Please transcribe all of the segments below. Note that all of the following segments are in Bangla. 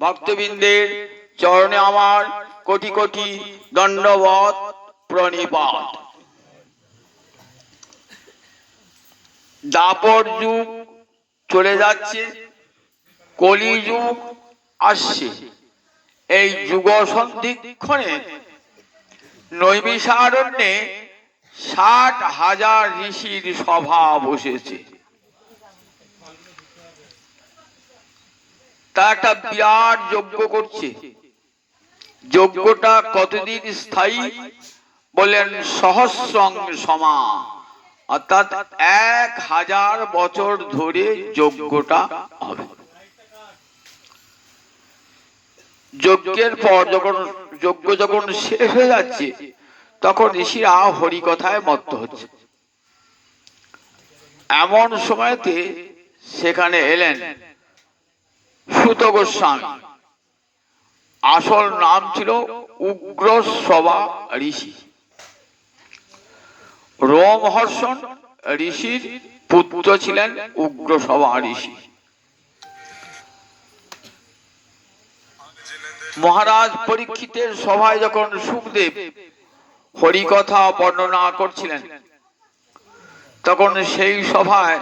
ভক্তবৃন্দের চরণে আমার কোটি কোটি দণ্ডবত প্রণিপাত। দাপর যুগ চলে যাচ্ছে, কলি যুগ আসছে। এই যুগ সন্ধিক্ষণে নৈমিষারণ্যে 60,000 ঋষির সভা বসেছে। তা একটা বিরাট যজ্ঞ করছে। যজ্ঞটা কতদিন স্থায়ী বলেন? সহস্রং সমা, অর্থাৎ 1000 বছর ধরে যজ্ঞটা হবে। যজ্ঞের পর যখন শেষ হয়ে যাচ্ছে, তখন ঋষিরা হরিকথায় মত্ত হচ্ছে। এমন সময়তে সেখানে এলেন সুত গোস্বামী। আসল নাম ছিল উগ্রশ্রবা ঋষি। রোমহর্ষণ ঋষির পুত্র ছিলেন উগ্রশ্রবা ঋষি। মহারাজ পরীক্ষিতের সভায় যখন সুখদেব হরিকথা বর্ণনা করছিলেন, তখন সেই সভায়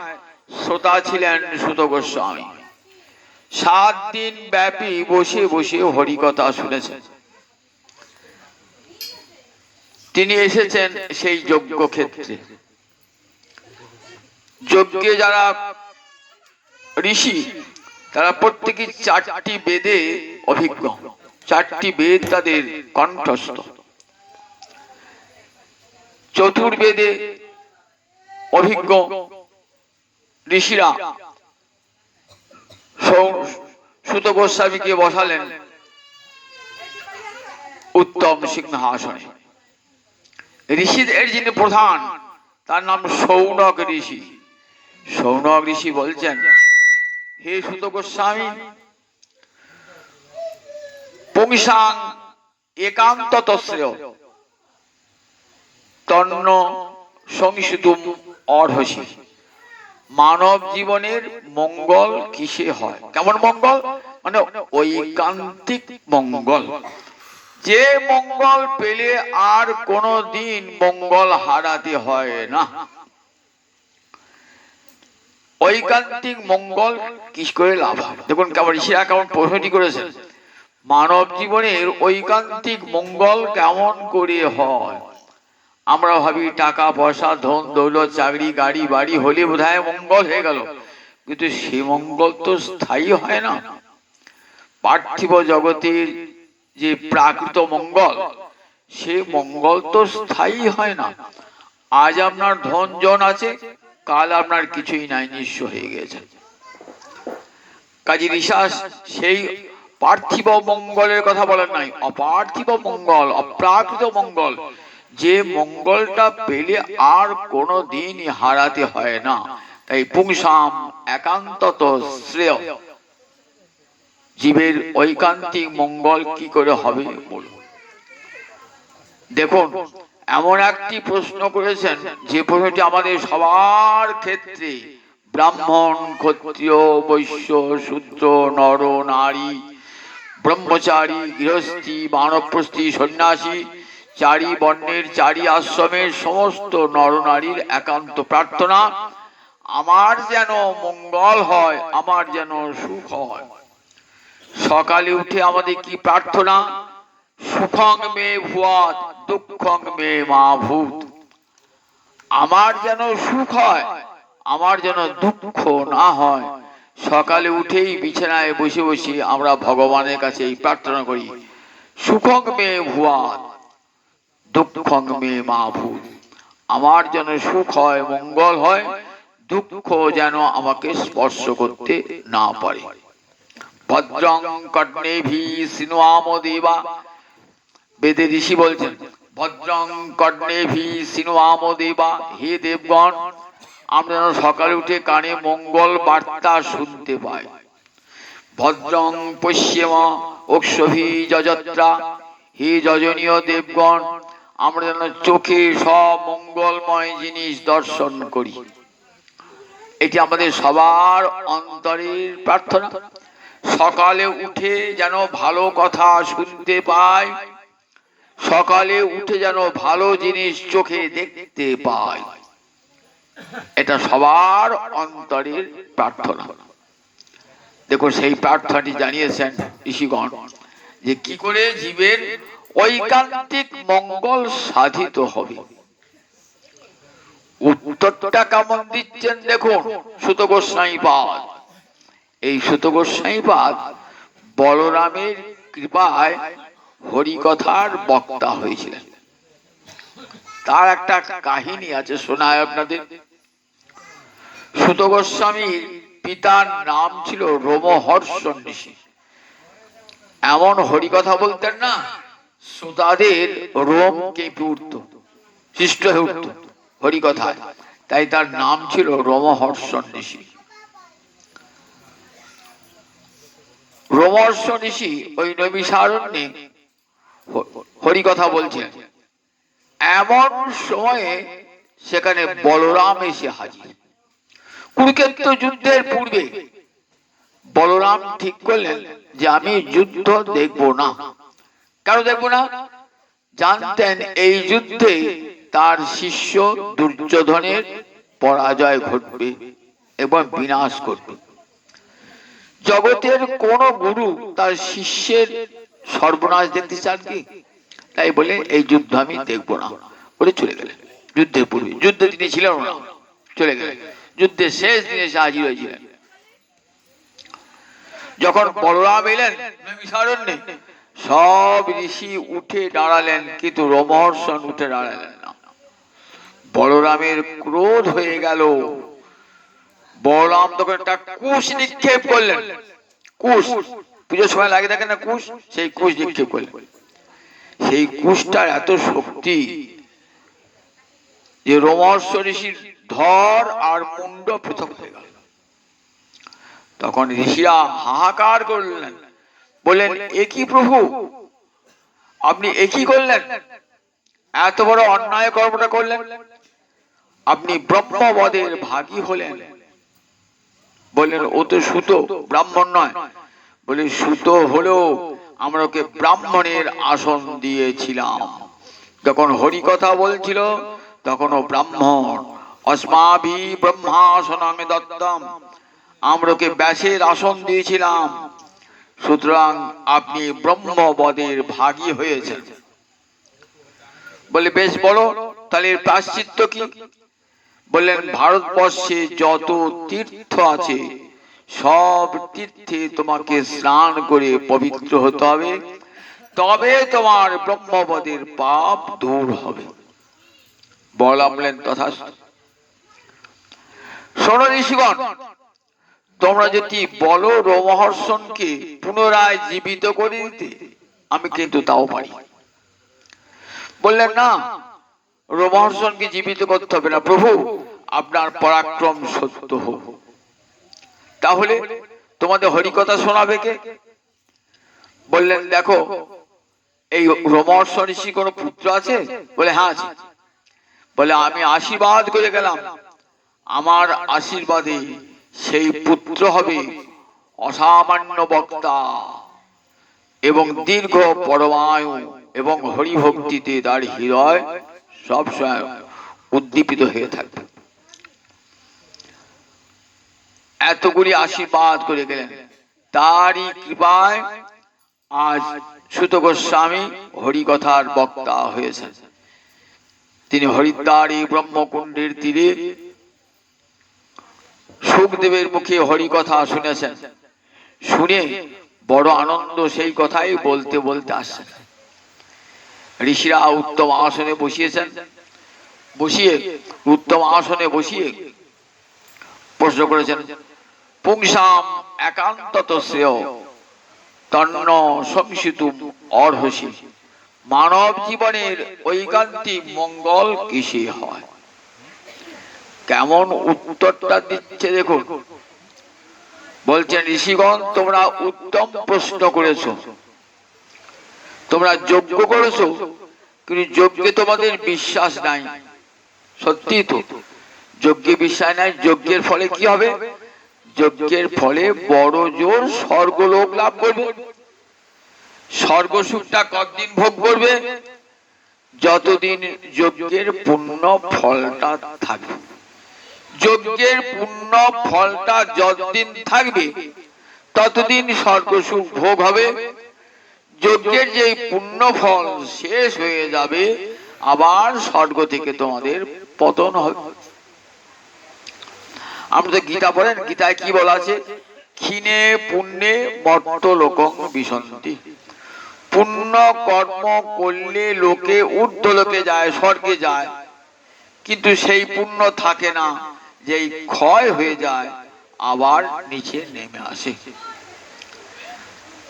শ্রোতা ছিলেন সুত গোস্বামী। 7 দিন ব্যাপী বসে বসে হরিকথা শুনেছেন। তিনি এসেছেন সেই যজ্ঞ ক্ষেত্রে। যজ্ঞে যারা ঋষি, তারা প্রত্যেকে 4টি বেদে অভিজ্ঞ। 4টি বেদ তাদের কণ্ঠস্থ। চতুর্বেদে অভিজ্ঞ ঋষিরা সুত গোস্বামীকে বসালেন উত্তম সিংহাসনে। ঋষিদের যিনি প্রধান, তার নাম শৌনক ঋষি। শৌনক ঋষি বলছেন, হে সুত গোস্বামী, পুংসাং একান্তত শ্রেয় তন্ন সংসিতুম অর্হসি। মানব জীবনের মঙ্গল কিসে হয়? কেমন মঙ্গল? মানে ঐকান্তিক মঙ্গল। যে মঙ্গল পেলে আর কোনো দিন মঙ্গল হারাতে হয় না। ঐকান্তিক মঙ্গল কি করে লাভ হয়? দেখুন কেমন ঋষিরা কেমন প্রশ্নটি করেছেন। মানব জীবনের ঐকান্তিক মঙ্গল কেমন করে হয়? আমরা ভাবি টাকা পয়সা, ধন দৌলত, চাকরি, গাড়ি বাড়ি হলে বোধহয় মঙ্গল হয়ে গেল। কিন্তু সে মঙ্গল তো স্থায়ী হয় না। পার্থিব জগতের যে প্রাকৃত মঙ্গল, সে মঙ্গল তো স্থায়ী হয় না। আজ আপনার ধন জন আছে, কাল আপনার কিছুই নাই, নিঃস্ব হয়ে গেছে। কাজী ঋষাস সেই পার্থিব মঙ্গলের কথা বলেন নাই, অপার্থিব মঙ্গল, অপ্রাকৃত মঙ্গল, যে মঙ্গলটা পেলে আর কোনো দিন হারাতে হয় না। তাই পুংসাম একান্তত শ্রেয়, জীবের ঐকান্তিক মঙ্গল কি করে হবে বলুন। দেখুন, এমন একটি প্রশ্ন করেছেন যে প্রশ্নটি আমাদের সবার ক্ষেত্রে, ব্রাহ্মণ, ক্ষত্রিয়, বৈশ্য, শূদ্র, নর নারী, ব্রহ্মচারী, গৃহস্থী, বানপ্রস্থী, সন্ন্যাসী, 4 বর্ণের 4 আশ্রমের সমস্ত নরনারীর একান্ত প্রার্থনা, আমার যেন মঙ্গল হয়, আমার যেন সুখ হয়। সকালে উঠে আমাদের কি প্রার্থনা? সুখং মে ভূয়াৎ দুঃখং মে মা ভূত। আমার যেন সুখ হয়, আমার যেন দুঃখ না হয়। সকালে উঠেই বিছানায় বসে বসে আমরা ভগবানের কাছে এই প্রার্থনা করি, সুখং মে ভূয়াৎ দুঃখং মে মা ভূত। আমার যেন সুখ হয়, মঙ্গল হয়, দুঃখ যেন আমাকে স্পর্শ করতে না পারে। ভদ্রং কর্ণেভি শৃণুয়াম দেবা। বেদে ঋষি বলছেন, ভদ্রং কর্ণেভি শৃণুয়াম দেবা। হে দেবগণ, আমরা যেন সকালে উঠে কানে মঙ্গল বার্তা শুনতে পাই। ভদ্রং পশ্যেম অক্ষভি যজত্রা। হে যজনীয় দেবগণ, আমরা যেন চোখে সব মঙ্গলময় জিনিস দর্শন করি। এটি আমাদের সবার অন্তরের প্রার্থনা। সকালে উঠে যেন ভালো কথা শুনতে পায়, সকালে উঠে যেন ভালো জিনিস চোখে দেখতে পায়। এটা সবার অন্তরের প্রার্থনা। দেখো সেই প্রার্থনাটি জানিয়েছেন ঋষিগণ, যে কি করে জীবের ঐকান্তিক মঙ্গল সাধিত হবে। উত্তরটা কেমন দিচ্ছেন দেখুন সুত গোস্বামীপাদ। এই সুত গোস্বামীপাদ বলরামের কৃপায় হরিকথার বক্তা হয়েছিলেন। তার একটা কাহিনী আছে, শোনায় আপনাদের। সুত গোস্বামীর পিতার নাম ছিল রোমহর্ষণ ঋষি। এমন হরিকথা বলতেন না, শ্রোতাদের রোম কেঁপে উঠত, সৃষ্ট হয়ে উঠত হরিকথায়। তাই তার নাম ছিল রোমহর্ষণ ঋষি। রোমহর্ষণ ঋষি ওই নৈমিষারণ্যে হরিকথা বলছেন। এমন সময়ে সেখানে বলরাম এসে হাজির। কুরুক্ষেত্র যুদ্ধের পূর্বে বলরাম ঠিক করলেন যে আমি যুদ্ধ দেখব না। কেন দেখব না? জানতেন এই যুদ্ধে তার শিষ্য দুর্যোধনের পরাজয় ঘটবে এবং বিনাশ ঘটবে। জগতের কোন গুরু তার শিষ্যের সর্বনাশ দেখতে চান কি? তাই বলে এই যুদ্ধ আমি দেখব না বলে চলে গেলেন। যুদ্ধের পূর্বে, যুদ্ধে তিনি ছিলেন না, চলে গেলেন। যুদ্ধের শেষ দিনে এসে হাজির হয়েছিলেন। যখন বলরাম এলেন নৈমিষারণ্যে, সব ঋষি উঠে দাঁড়ালেন, কিন্তু রোমহর্ষণ উঠে দাঁড়ালেন না। বলরামের ক্রোধ হয়ে গেল। বলরাম তখন একটা কুশ নিক্ষেপ করলেন। কুশ, পুজোর সময় লাগে দেখেন না কুশ, সেই কুশ নিক্ষেপ করলেন। সেই কুশটার এত শক্তি যে রোমহর্ষণ ঋষির ধর আর মুন্ড পৃথক হয়ে গেল। তখন ঋষিরা হাহাকার করলেন, বললেন এ কি প্রভু, আপনি এ কি করলেন? এত বড় অন্যায় কর্মটা করলেন। আপনি ব্রহ্মবদের ভাগী হলেন। বললেন ও তো সুত, ব্রাহ্মণ নয়। বলে সুত হলেও আমরা ওকে ব্রাহ্মণের আসন দিয়েছিলাম। যখন হরি কথা বলছিল তখনও ব্রাহ্মণ। অস্মাভি ব্রহ্মাসনং দত্তম, আমরা ওকে ব্যাসের আসন দিয়েছিলাম। সুতরাং আপনি ব্রহ্মবদের ভাগী হয়েছেন। বলে বেশ বলো তাহলে এর প্রায়শ্চিত্ত কি? বললেন ভারতবর্ষে যত তীর্থ আছে সব তীর্থে তোমাকে স্নান করে পবিত্র হতে হবে, তবে তোমার ব্রহ্মবদের পাপ দূর হবে। বললেন তথাস্তু। শোনো ঋষিগণ, তোমরা যদি বলো রোমহর্ষণকে পুনরায় জীবিত করে দিতে, আমি কিন্তু তাও পারি। বললেন না, রোমহর্ষণকে জীবিত করতে হবে না প্রভু, আপনার পরাক্রম সত্য হোক। তাহলে তোমাদের হরিকথা শোনাবে কে? বললেন দেখো, এই রোমহর্ষণ ঋষি কোনো পুত্র আছে? বলে হ্যাঁ আছে। বলে আমি আশীর্বাদ করে গেলাম, আমার আশীর্বাদে সেই পুত্র হবে অসামান্য বক্তা এবং দীর্ঘ পরমায়ু, এবং হরিভক্তিতে তার হৃদয় সবসময় উদ্দীপিত হয়ে থাকবে। এতগুলি আশীর্বাদ করে গেলেন। তারই কৃপায় আজ সুত গোস্বামী হরিকথার বক্তা হয়েছেন। তিনি হরিদ্বারে ব্রহ্মকুণ্ডের তীরে সুখদেবের মুখে হরিকথা শুনেছেন। শুনে বড় আনন্দ, সেই কথাই বলতে বলতে আসছেন। ঋষিরা উত্তম আসনে বসিয়েছেন। বসিয়ে উত্তম আসনে বসিয়ে প্রশ্ন করেছেন, পুংসাম একান্তত শ্রেয় তন্ন সংসিতুম অর্হসি, মানব জীবনের ঐকান্তিক মঙ্গল কিসে হয়? কেমন উত্তরটা দিচ্ছে দেখুন। বলছেন ঋষিগণ, তোমরা উত্তম প্রশ্ন করেছো, তোমরা যজ্ঞ করেছো, কিন্তু যজ্ঞে তোমাদের বিশ্বাস নাই। সত্যি তো, যজ্ঞে বিশ্বাস নাই। যজ্ঞের ফলে কি হবে? যজ্ঞের ফলে বড় জোর স্বর্গলোক লাভ করবে। স্বর্গ সুখটা কতদিন ভোগ করবে? যতদিন যজ্ঞের পুণ্য ফলটা থাকবে। যজ্ঞের পুণ্য ফলটা যতদিন থাকবে ততদিন স্বর্গ সুখ ভোগ হবে। যজ্ঞের যে পুণ্য ফল শেষ হয়ে যাবে আবার স্বর্গ থেকে তোমাদের পতন হবে। আমরা গীতা পড়েন, গীতায় কি বলা আছে? ক্ষীণে পুণ্যে মর্ত্যলোকং বিশন্তি। পুণ্য কর্ম করলে লোকে ঊর্ধ্ব লোকে যায়, স্বর্গে যায়, কিন্তু সেই পুণ্য থাকে না, যেই ক্ষয় হয়ে যায় আবার নিচে নেমে আসে।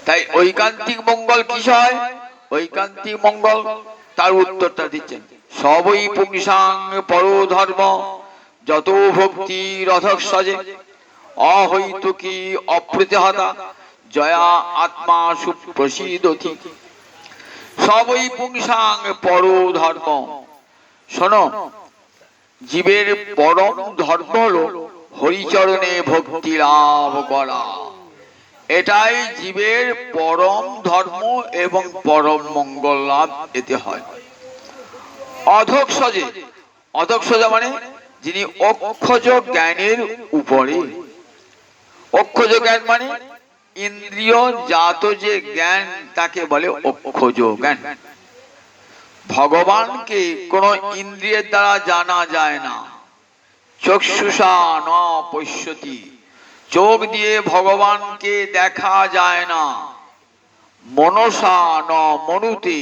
তাই ঐকান্তিক মঙ্গল কি হয়? ঐকান্তিক মঙ্গল তার উত্তরটা দিচ্ছেন, সবই পুংসাং পরধর্ম যত ভক্তি রথক সজে অহৈতুকী অপ্রতিহতা জয়া আত্মা সুপ্রসিদতি। সবই পুংসাং পরধর্ম। শোনো, জীবের পরম ধর্ম হলো হরিচরণে ভক্তি লাভ করা। এটাই জীবের পরম ধর্ম এবং পরম মঙ্গল লাভ এতে হয়। অধঃসজে, অধঃসজা মানে যিনি অক্ষজ জ্ঞানের উপরে। অক্ষজ জ্ঞান মানে ইন্দ্রিয় জাত যে জ্ঞান তাকে বলে অক্ষজ জ্ঞান। ভগবানকে কোন ইন্দ্রিয়ের দ্বারা জানা যায় না। চক্ষুষা ন পশ্যতি, চোখ দিয়ে ভগবানকে দেখা যায় না। মনসা ন মনুতে,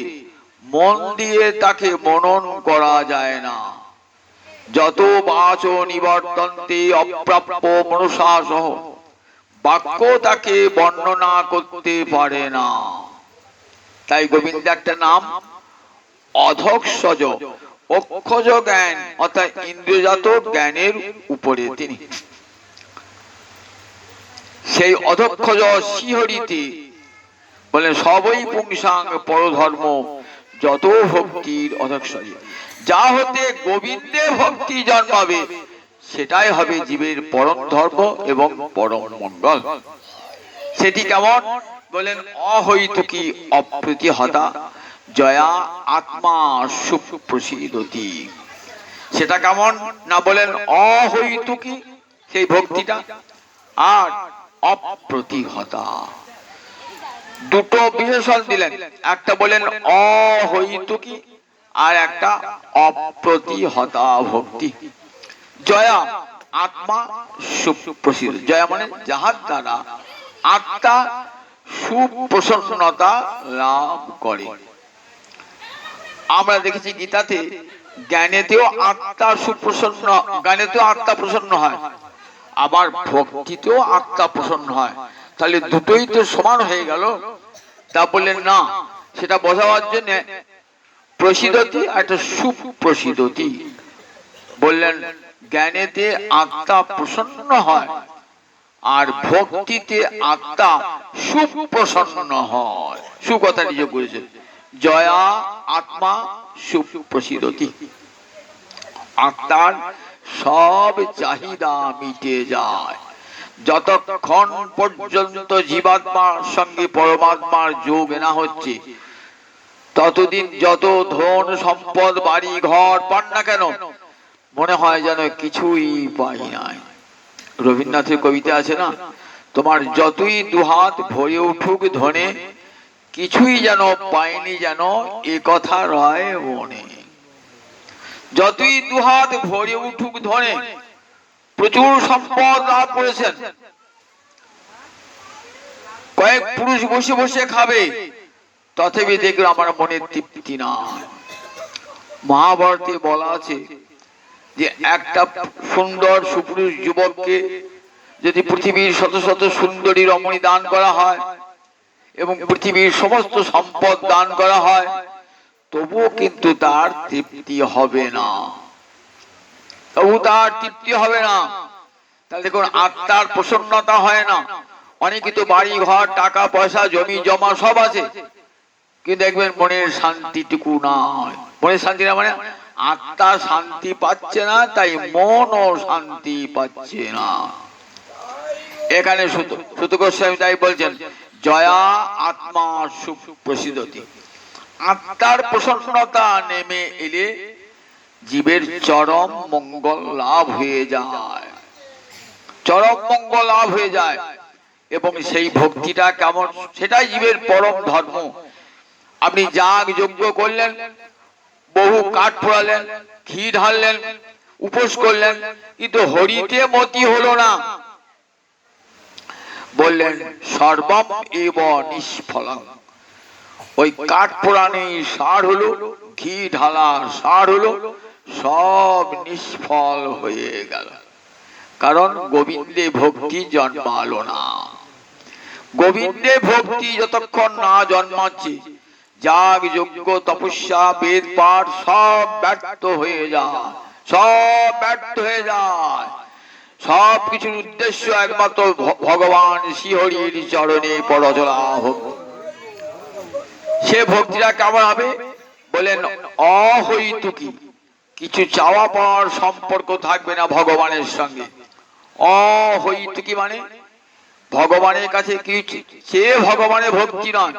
মন দিয়ে তাকে মনন করা যায় না। যত বাচ নিবর্তন্তে অপ্রাপ্য মনসা সহ, বাক্য তাকে বর্ণনা করতে পারে না। তাই গোবিন্দ একটা নাম অধঃসজ, অক্ষজ জ্ঞান অর্থাৎ ইন্দ্রিয়জাত জ্ঞানের উপরে তিনি। সেই অধঃসজ শ্রীহরিতে বলে সবই পুংসাং পরধর্ম যত ভক্তির অধঃসজ। যা হতে গোবিন্দে ভক্তি জন্মাবে সেটাই হবে জীবের পরম ধর্ম এবং পরম মঙ্গল। সেটি কেমন? বলেন অহৈতুকী অপ্রতিহতা জয়া আত্মা সুপ্রসিদতি। সেটা কেমন না বলেন অহৈতুকী সেই ভক্তিটা, আর অপ্রতিহতা। দুটো বিশেষণ দিলেন, একটা বলেন অহৈতুকী আর একটা অপ্রতিহতা ভক্তি। জয়া আত্মা সুপ্রসিদ। জয়া মানে যাহার দ্বারা আত্মা সুপ্রসন্নতা লাভ করে। আমরা দেখেছি গীতাতে জ্ঞানেতেও আত্মা সুপ্রসন্ন, জ্ঞানেতেও আত্মা প্রসন্ন হয়, আবার ভক্তিতেও আত্মা প্রসন্ন হয়। তাহলে দুটোই তো সমান হয়ে গেল। তা বললেন না, সেটা বোঝাবার জন্য প্রসিদতি আর একটা সুপ্রসিদতি বললেন। জ্ঞানেতে আত্মা প্রসন্ন হয় আর ভক্তিতে আত্মা সুপ্রসন্ন হয়। সুকথা নিয়োগ করেছেন, জয়া আত্মা সুপ্রসিদতি। আত্মার সব চাহিদা মিটে যায় যতক্ষণ পর্যন্ত জীবাত্মার সঙ্গে পরমাত্মার যোগ না হচ্ছে। ততদিন যত ধন সম্পদ বাড়ি ঘর পান না কেন মনে হয় যেন কিছুই পাই নাই। রবীন্দ্রনাথের কবিতা আছে না, তোমার যতই দুহাত ভরে উঠুক ধনে কিছুই যেন পাইনি যেন এ কথা রয় মনে। যতই দুহাত ভরে উঠুক ধনে, প্রচুর সম্পদ লাভ করেছেন, কয়েক পুরুষ বসে বসে খাবে, তথাপি দেখবে আমার মনে তৃপ্তি না। মহাভারতে বলা আছে যে একটা সুন্দর সুপুরুষ যুবককে যদি পৃথিবীর শত শত সুন্দরী রমণী দান করা হয় এবং পৃথিবীর সমস্ত সম্পদ দান করা হয়, তবুও কিন্তু তার তৃপ্তি হবে না, তবু তার তৃপ্তি হবে না। তাহলে দেখুন আত্মার প্রসন্নতা হয় না। অনেকে তো বাড়ি ঘর টাকা পয়সা জমি জমা সব আছে, কিন্তু দেখবেন মনের শান্তিটুকু নাই। মনের শান্তি না মানে আত্মা শান্তি পাচ্ছে না, তাই মনও শান্তি পাচ্ছে না। এখানে সুত গোস্বামী তাই বলছেন, জয়া আত্মা সুপ্রসিদ্ধতি। আত্মার প্রসন্নতা নেমে এলে জীবের চরম মঙ্গল লাভ হয়ে যায়, চরম মঙ্গল লাভ হয়ে যায়। এবং সেই ভক্তিটা কেমন, সেটাই জীবের পরম ধর্ম। আপনি যাগ যজ্ঞ করলেন, বহু কাঠ পোড়ালেন, ঘি ঢাললেন, উপোস করলেন, কিন্তু হরিতে মতি হলো না। বললেন সর্বম এব নিষ্ফলং। ওই কাঠ পোড়ানি সার হলো, ঘি ঢালা সার হলো, সব নিষ্ফল হয়ে গেল। কারণ গোবিন্দে ভক্তি জন্মালো না। গোবিন্দে ভক্তি যতক্ষণ না জন্মাচ্ছে, যাগ যজ্ঞ তপস্যা বেদ পাঠ সব ব্যর্থ হয়ে যায়, সব ব্যর্থ হয়ে যায়। সব কিছুর উদ্দেশ্য একমাত্র ভগবান শ্রীহরির চরণে পরচলা ভক্তি। সে ভক্তিটা কেমন হবে? বলেন অহৈতুকী, কিছু চাওয়া পাওয়ার সম্পর্ক থাকবে না ভগবানের সঙ্গে। অহৈতুকী মানে ভগবানের কাছে কিছু চেয়ে ভগবানের ভক্তি নয়।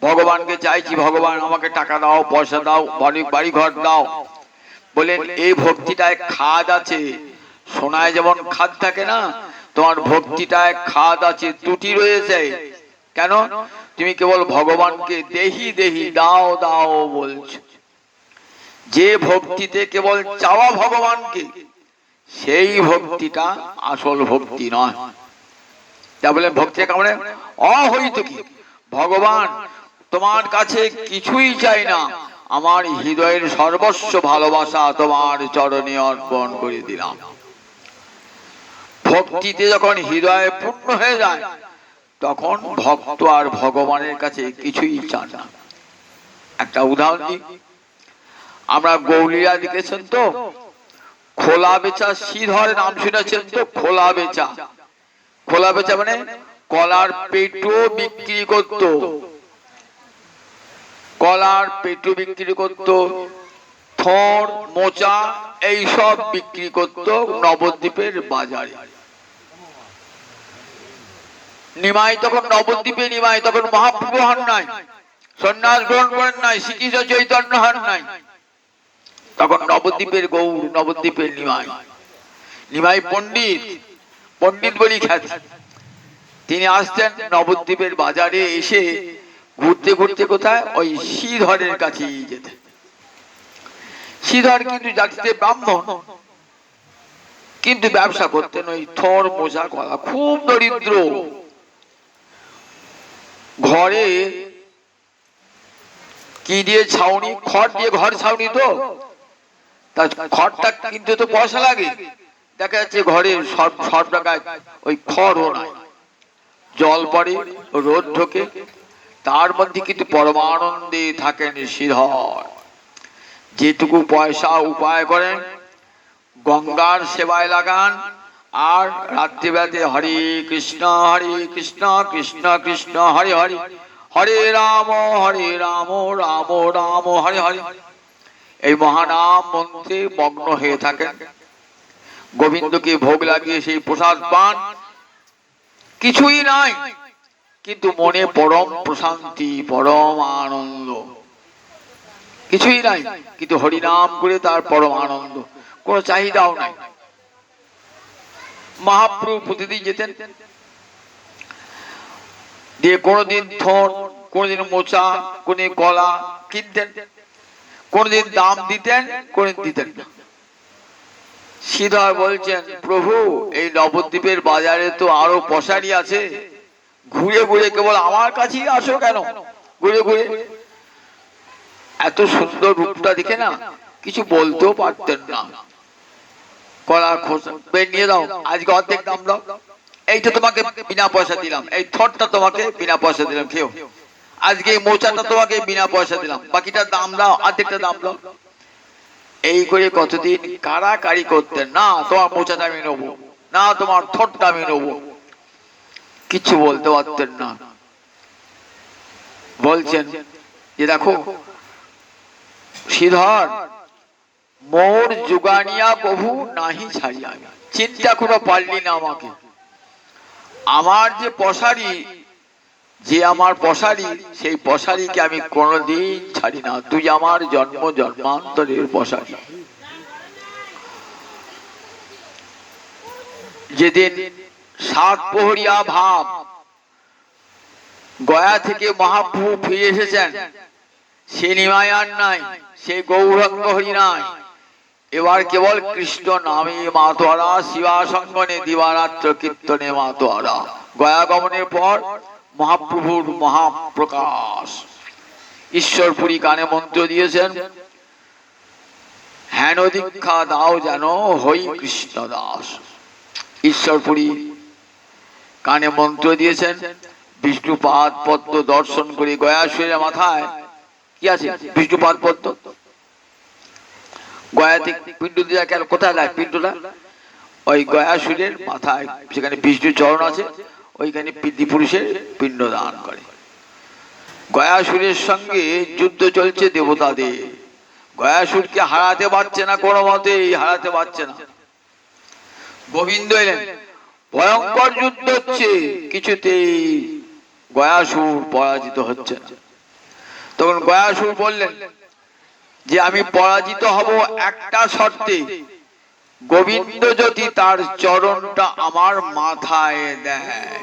ভগবানকে চাইছি, ভগবান আমাকে টাকা দাও, পয়সা দাও, বাড়ি ঘর দাও। বলেন এই ভক্তিটায় খাদ আছে। সোনায় যেমন খাদ থাকে না, তোমার ভক্তিটায় খাদ আছে, ত্রুটি রয়েছে। কেন? তুমি কেবল ভগবানকে দেহি দেহি দাও দাও বলছো। যে ভক্তিতে কেবল চাওয়া ভগবানকে, সেই ভক্তিটা আসল ভক্তি নয়। তা বলে ভক্তি কেমন? অহৈতুকী। ভগবান তোমার কাছে কিছুই চাই না, আমার হৃদয়ের সর্বস্ব ভালোবাসা তোমার চরণে অর্পণ করে দিলাম। ভক্তিতে যখন হৃদয় পূর্ণ হয়ে যায়, তখন ভক্ত আর ভগবানের কাছে কিছুই চান না। একটা উদাহরণ দিই, আমরা গৌলিয়া দেখেছেন তো, খোলা বেচা শ্রীধর নাম শুনেছেন তো? খোলা বেচা, খোলা বেচা মানে কলার পেটু বিক্রি করত, কলার পেটু বিক্রি করত, থর মোচা এইসব বিক্রি করত নবদ্বীপের বাজারে। নিমাই তখন নবদ্বীপে, নিমাই তখন মহাপ্রভু হন নাই, সন্ন্যাস গ্রহণ করেন নাই, শ্রীকৃষ্ণ চৈতন্য হন নাই। তখন নবদ্বীপের গৌর, নবদ্বীপের নিমাই, নিমাই পণ্ডিত, পণ্ডিত বলি খ্যাতি। তিনি আসতেন নবদ্বীপের বাজারে, এসে ঘুরতে ঘুরতে কোথায় ওই শ্রীধরের কাছে যেতেন। শ্রীধর কিন্তু জাতিতে ব্রাহ্মণ, কিন্তু ব্যবসা করতেন ওই থর মোজা কলা, খুব দরিদ্র। ঘরে কি দিয়ে ছাউনি, খড় দিয়ে ঘর ছাউনি, তো তার খড়টা কিন্তু তো পয়সা লাগে। দেখা যাচ্ছে ঘরে সব জায়গায় ওই খড়ও নাই, জল পড়ে, রোদ ঢোকে, তার মধ্যে কিন্তু পরমানন্দে থাকেন শ্রীধর। যেটুকু পয়সা উপায় করেন গঙ্গার সেবায় লাগান, আর রাত্রিবেলাতে হরে কৃষ্ণ কৃষ্ণ কৃষ্ণ হরে হরে, হরে রাম রাম রাম হরে হরে, এই মহানাম মন্ত্রে মগ্ন হয়ে থাকেন। গোবিন্দকে ভোগ লাগিয়ে সেই প্রসাদ পান, কিছুই নাই, কিন্তু মনে পরম প্রশান্তি, পরম আনন্দ। কিছুই নাই, কিন্তু হরিনাম করে তার পরম আনন্দ, কোন চাহিদাও নাই। মহাপ্রভু প্রতিদিন যেতেন, দিয়ে কোনদিন থর, কোনদিন মোচা, কোনদিন কলা কিনতেন, কোনদিন দাম দিতেন, কোনদিন দিতেন না। শ্রীধর বলছেন, প্রভু এই নবদ্বীপের বাজারে তো আরো পশারি আছে, ঘুরে ঘুরে কেবল আমার কাছেই আসো কেন? ঘুরে ঘুরে এত সুন্দর রূপটা দেখে না কিছু বলতেও পারতেন না। কলা খোসা নিয়ে দাও, আজকে অর্ধেক দাম দাও, এইটা তোমাকে বিনা পয়সা দিলাম, এই থরটা তোমাকে বিনা পয়সা দিলাম, খেও। আজকে এই মোচাটা তোমাকে বিনা পয়সা দিলাম, বাকিটা দাম দাও, অর্ধেকটা দাম দাও। এই করে কতদিন কারাকারি করতেন, না তোমার মোচাটা আমি নেবো, না তোমার থরটা আমি নেবো, কিছু বলতে পারতেন না। বলছেন যে দেখো শ্রীধর, মোর যুগানিয়া প্রভু নাহি ছাড়িয়া, চিন্তা কোনো পারলি না আমাকে, আমার যে পশারি, যে আমার পশারি, সেই পশারিকে আমি কোনোদিন ছাড়ি না। তুই আমার জন্ম জন্মান্তরের পশারি। যেদিন সাত প্রহরিয়া ভাব গয়া থেকে মহাপ্রভু ফিরে এসেছেন, সে নিমায়ান নাই, সে গৌরাঙ্গ হরি নাই, এবার কেবল কৃষ্ণ নামে মাতোয়ারা, শিবাসঙ্গনে দিবারাত্র কীর্তনে মাতোয়ারা। গয়া গমনের পর মহাপ্রভুর মহাপ্রকাশ। ঈশ্বরপুরী কানে মন্ত্র দিয়েছেন, হেন দীক্ষা দাও যেন হই কৃষ্ণ দাস। ঈশ্বরপুরী কানে মন্ত্র দিয়েছেন, বিষ্ণুপাদ পদ্ম দর্শন করে গয়াসুরের মাথায় কি আছে? বিষ্ণুপাদ পদ্ম। গয়াতে পিণ্ড দিয়ে কেন, কোথায় দেয় পিণ্ডটা? ওই গয়াসুরের মাথায়, সেখানে বিষ্ণু চরণ আছে, ওইখানে পিতৃপুরুষের পিণ্ড দান করে। গয়াসুরের সঙ্গে যুদ্ধ চলছে দেবতাদের। গয়াসুরকে হারাতে পারছে না, কোনো মতেই হারাতে পারছে না। গোবিন্দ এলেন, ভয়ঙ্কর যুদ্ধ হচ্ছে, কিছুতেই গয়াসুর পরাজিত হচ্ছে না। তখন গয়াসুর বললেন যে আমি পরাজিত হব একটা শর্তে, গোবিন্দ যদি তার চরণটা আমার মাথায় দেয়।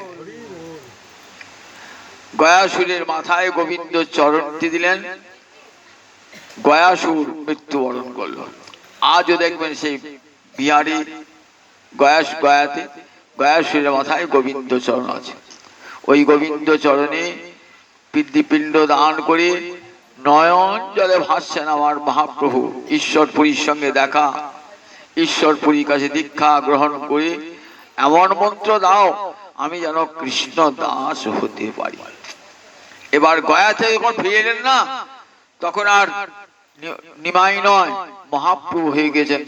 গয়াসুরের মাথায় গোবিন্দ চরণটি দিলেন, গয়াসুর মৃত্যুবরণ করল। আজও দেখবেন সেই বিহারে গয়াতে গয়াসুরের মাথায় গোবিন্দ চরণ আছে। ওই গোবিন্দ চরণে পিতৃপিণ্ড দান করে নয়ন জলে ভাসছেন আমার মহাপ্রভু। ঈশ্বরপুরীর সঙ্গে দেখা, ঈশ্বরপুরীর কাছে দীক্ষা গ্রহণ করে এমন মন্ত্র দাও আমি যেন কৃষ্ণ দাস হতে পারি। এবার গয়া থেকে যখন ফিরে এলেন না, তখন আর নিমাই নয়, মহাপ্রভু হয়ে গেছেন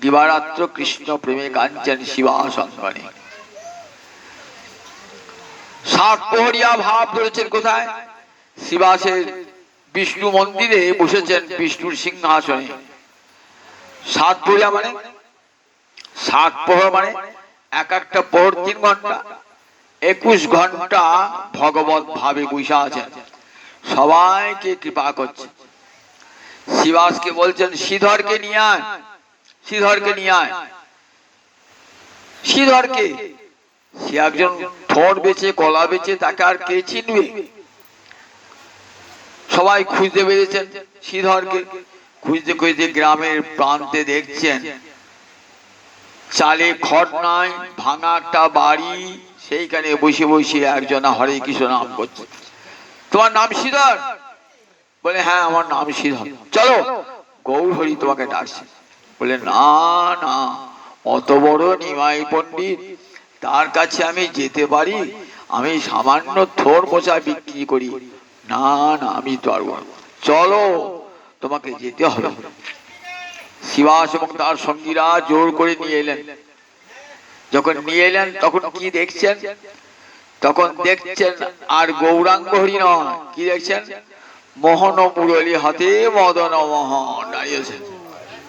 দিবারাত্র কৃষ্ণ প্রেমে কাঞ্চন শিবাসঙ্গনে। সাত প্রহরিয়া ভাব ধরেছেন কোথায়? শিবাসের বিষ্ণু মন্দিরে বসেছেন, বিষ্ণুর সিংহাসনে। সাত প্রহরিয়া মানে, সাত প্রহর মানে এক একটা প্রহর 3 ঘন্টা, 21 ঘন্টা ভগবত ভাবে বসে আছেন, সবাইকে কৃপা করছে। শিবাসকে বলছেন শ্রীধরকে নিয়ে আয়, শ্রীধরকে নিয়ে আয়। শ্রীধরকে, সে একজন ঠোঁট বেচে কলা বেচে, তাকে আর কে চিনবে? সবাই খুঁজতে বেরিয়েছেন শ্রীধরকে। খুঁজতে খুঁজতে গ্রামের প্রান্তে দেখছেন চালে খড় নাই, ভাঙা একটা বাড়ি, সেইখানে বসে বসে একজন হরে কৃষ্ণ নাম করছে। তোমার নাম শ্রীধর? বলে হ্যাঁ আমার নাম শ্রীধর। চলো গৌর হরি তোমাকে ডাকছে। বলে না না, অত বড় নিমাই পণ্ডিত, তার কাছে আমি যেতে পারি? আমি সামান্য থোর মোচা বিক্রি করি। না না, আমি তো পারবো না, চলো তোমাকে যেতে হবে। শিবাস এবং তার সঙ্গীরা জোর করে নিয়ে এলেন। যখন নিয়ে এলেন তখন কি দেখছেন? তখন দেখছেন আর গৌরাঙ্গ হরি নয়, কি দেখছেন? মোহন মুরলী হাতে মদন মোহন দাঁড়িয়েছেন।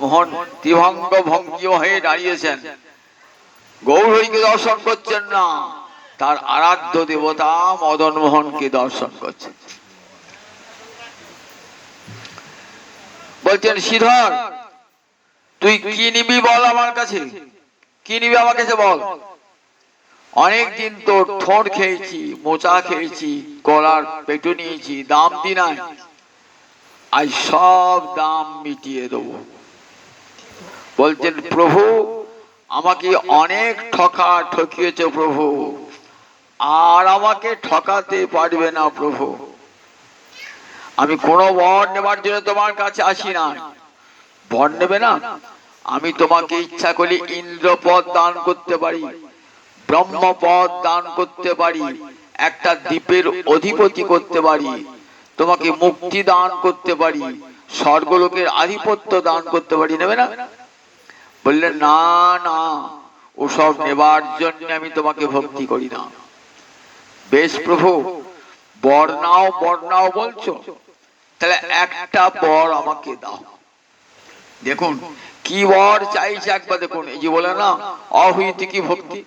মোহন ত্রিভঙ্গ ভঙ্গি হয়ে দাঁড়িয়েছেন, গৌর হরিকে দর্শন করছেন না, তার আরাধ্য দেবতা মদন মোহনকে দর্শন করছেন। বলছেন শ্রীধর তুই কি নিবি বল আমার কাছে, কি নিবি আমার কাছে বল। অনেকদিন তো ঠোঁট খেয়েছি, মোচা খেয়েছি, গলার পেটু নিয়েছি, দাম দি নাই, আজ সব দাম মিটিয়ে দেবো। বলছেন প্রভু আমাকে অনেক ঠকা ঠকিয়েছে প্রভু, আর আমাকে ঠকাতে পারবে না প্রভু। আমি কোনো বর নেবার জন্য তোমার কাছে আসি না। বর নেবে না? আমি তোমাকে ইচ্ছা করলে ইন্দ্রপদ দান করতে পারি, ব্রহ্মপদ দান করতে পারি, একটা দ্বীপের অধিপতি করতে পারি, তোমাকে মুক্তি দান করতে পারি, স্বর্গলোকের আধিপত্য দান করতে পারি। নেবে না? বললেন না না, ওসব নেবার জন্য আমি তোমাকে ভক্তি করি না। বেশ প্রভু, বর নাও বর নাও বলছো, তাহলে একটা বর আমাকে দাও। দেখুন কি বর চাইছে একবার দেখুন। এই যে বলে না অহৈতুকী ভক্তি,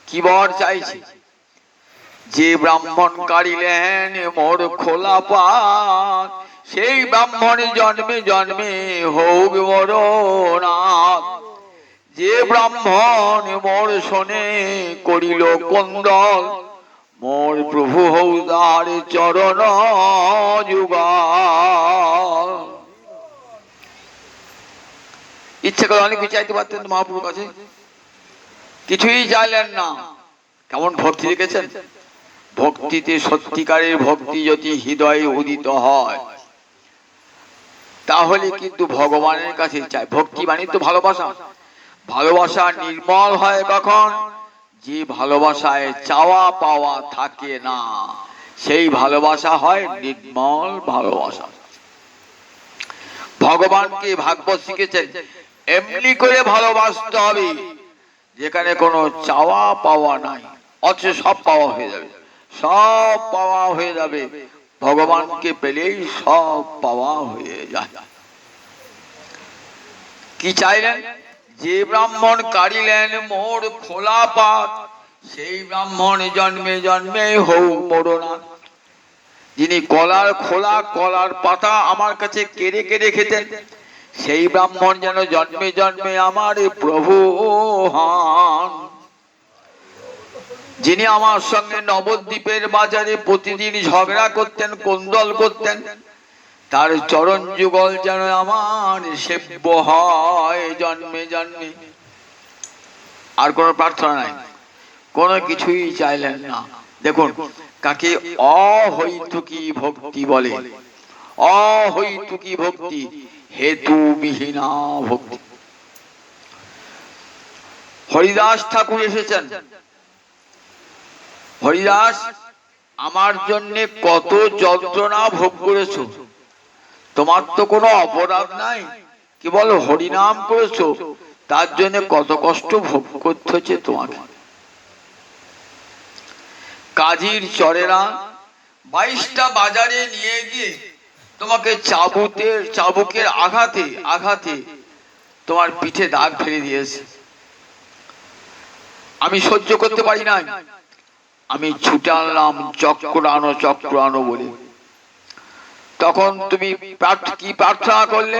কি বর চাইছে? যে ব্রাহ্মণ কাড়িলেন মোর খোলা পাত, সেই ব্রাহ্মণ জন্মে জন্মে হোক মরনাথ। যে ব্রাহ্মণ মোর শোনে করিল কন্দল, মোর প্রভু হৌদার চরণ যুগল। ইচ্ছে করে অনেক কিছু চাইতে পারতেন মহাপ্রভুর কাছে, কিছুই চাইলেন না। কেমন ভক্তি রেখেছেন? ভক্তিতে সত্যিকারের ভক্তি যদি হৃদয়ে উদিত হয় তাহলে কিন্তু ভগবানের কাছে চাই। ভক্তি মানে তো ভালোবাসা। ভালোবাসা নির্মল হয় কখন? যে ভালোবাসায় চাওয়া পাওয়া থাকে না, সেই ভালোবাসা হয় নির্মল ভালোবাসা। ভগবানকে ভাগবত শিখেছেন এমনি করে ভালোবাসতে হবে যেখানে কোনো চাওয়া পাওয়া নাই, অথচ সব পাওয়া হয়ে যাবে, সব পাওয়া হয়ে যাবে। ভগবানকে পেলেই সব পাওয়া হয়ে যায়। কি চাইলেন? যে ব্রাহ্মণ কাড়িলেন মোর খোলা পাত, সেই ব্রাহ্মণ জন্মে জন্মে হোক মরনাথ। যিনি কলার খোলা, কলার পাতা আমার কাছে কেড়ে কেড়ে খেতেন, সেই ব্রাহ্মণ যেন জন্মে জন্মে আমার প্রভু হন। যিনি আমার সঙ্গে নবদ্বীপের বাজারে প্রতিদিন ঝগড়া করতেন, কোন্দল করতেন, তার চরণ যুগল যেন আমার সেব্য হয় জন্মে জন্মে। আর কোনো প্রার্থনা নাই, কোনো কিছুই চাইলেন না। দেখুন কাকে অহৈতুকী ভক্তি বলে। অহৈতুকী ভক্তি, হেতুবিহীনা ভক্তি। হরিদাস ঠাকুর এসেছেন। হরিদাস, আমার জন্য কত যন্ত্রণা ভোগ করেছো, তোমার তো কোনো অপরাধ নাই, কেবল হরিনাম করেছো, তার জন্য কত কষ্ট ভোগ করতে হচ্ছে তোমাকে। কাজীর চরেরা 22টা বাজারে নিয়ে গিয়ে তোমাকে চাবুকের আঘাতে আঘাতে তোমার পিঠে দাগ ফেলে দিয়েছে। আমি সহ্য করতে পারি না, আমি ছুটে আনলাম চক্রানো চক্রানো বলে। তখন তুমি কি প্রার্থনা করলে?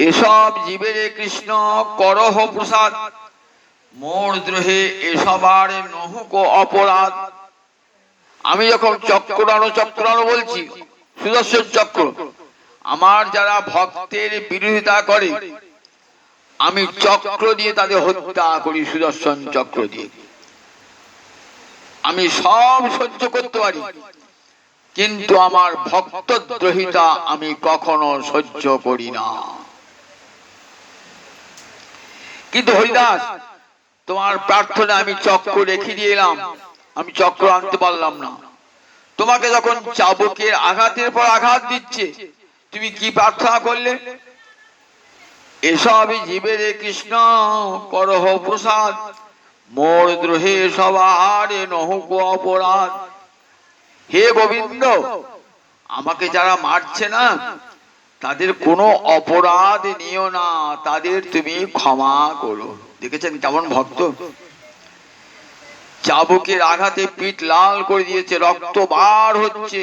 এসব জীবের কৃষ্ণ করহ প্রসাদ, মোর দ্রোহে এসবার নহুক অপরাধ। আমি যখন চক্রানো চক্রানো বলছি, সুদর্শন চক্র, আমার যারা ভক্তের বিরোধিতা করে আমি চক্র দিয়ে তাদের হত্যা করি, সুদর্শন চক্র দিয়ে। আমি সব সহ্য করতে পারি, কিন্তু আমার ভক্তদ্রোহিতা আমি কখনো সহ্য করি না। কিন্তু হরিদাস, তোমার প্রার্থনা আমি চক্র রেখে দিয়ে এলাম, আমি চক্র আনতে পারলাম না। তোমাকে যখন চাবুকের আঘাতের পর আঘাত দিচ্ছে, তুমি কি প্রার্থনা করলে? এসব জীবের কৃষ্ণ করহ প্রসাদ, মোর দ্রোহে সবার নহুক অপরাধ। হে গোবিন্দ, আমাকে যারা মারছে না তাদের কোনো অপরাধ নিও না, তাদের তুমি ক্ষমা করো। দেখেছেন কেমন ভক্ত? চাবুকের আঘাতে পিঠ লাল করে দিয়েছে, রক্ত বার হচ্ছে,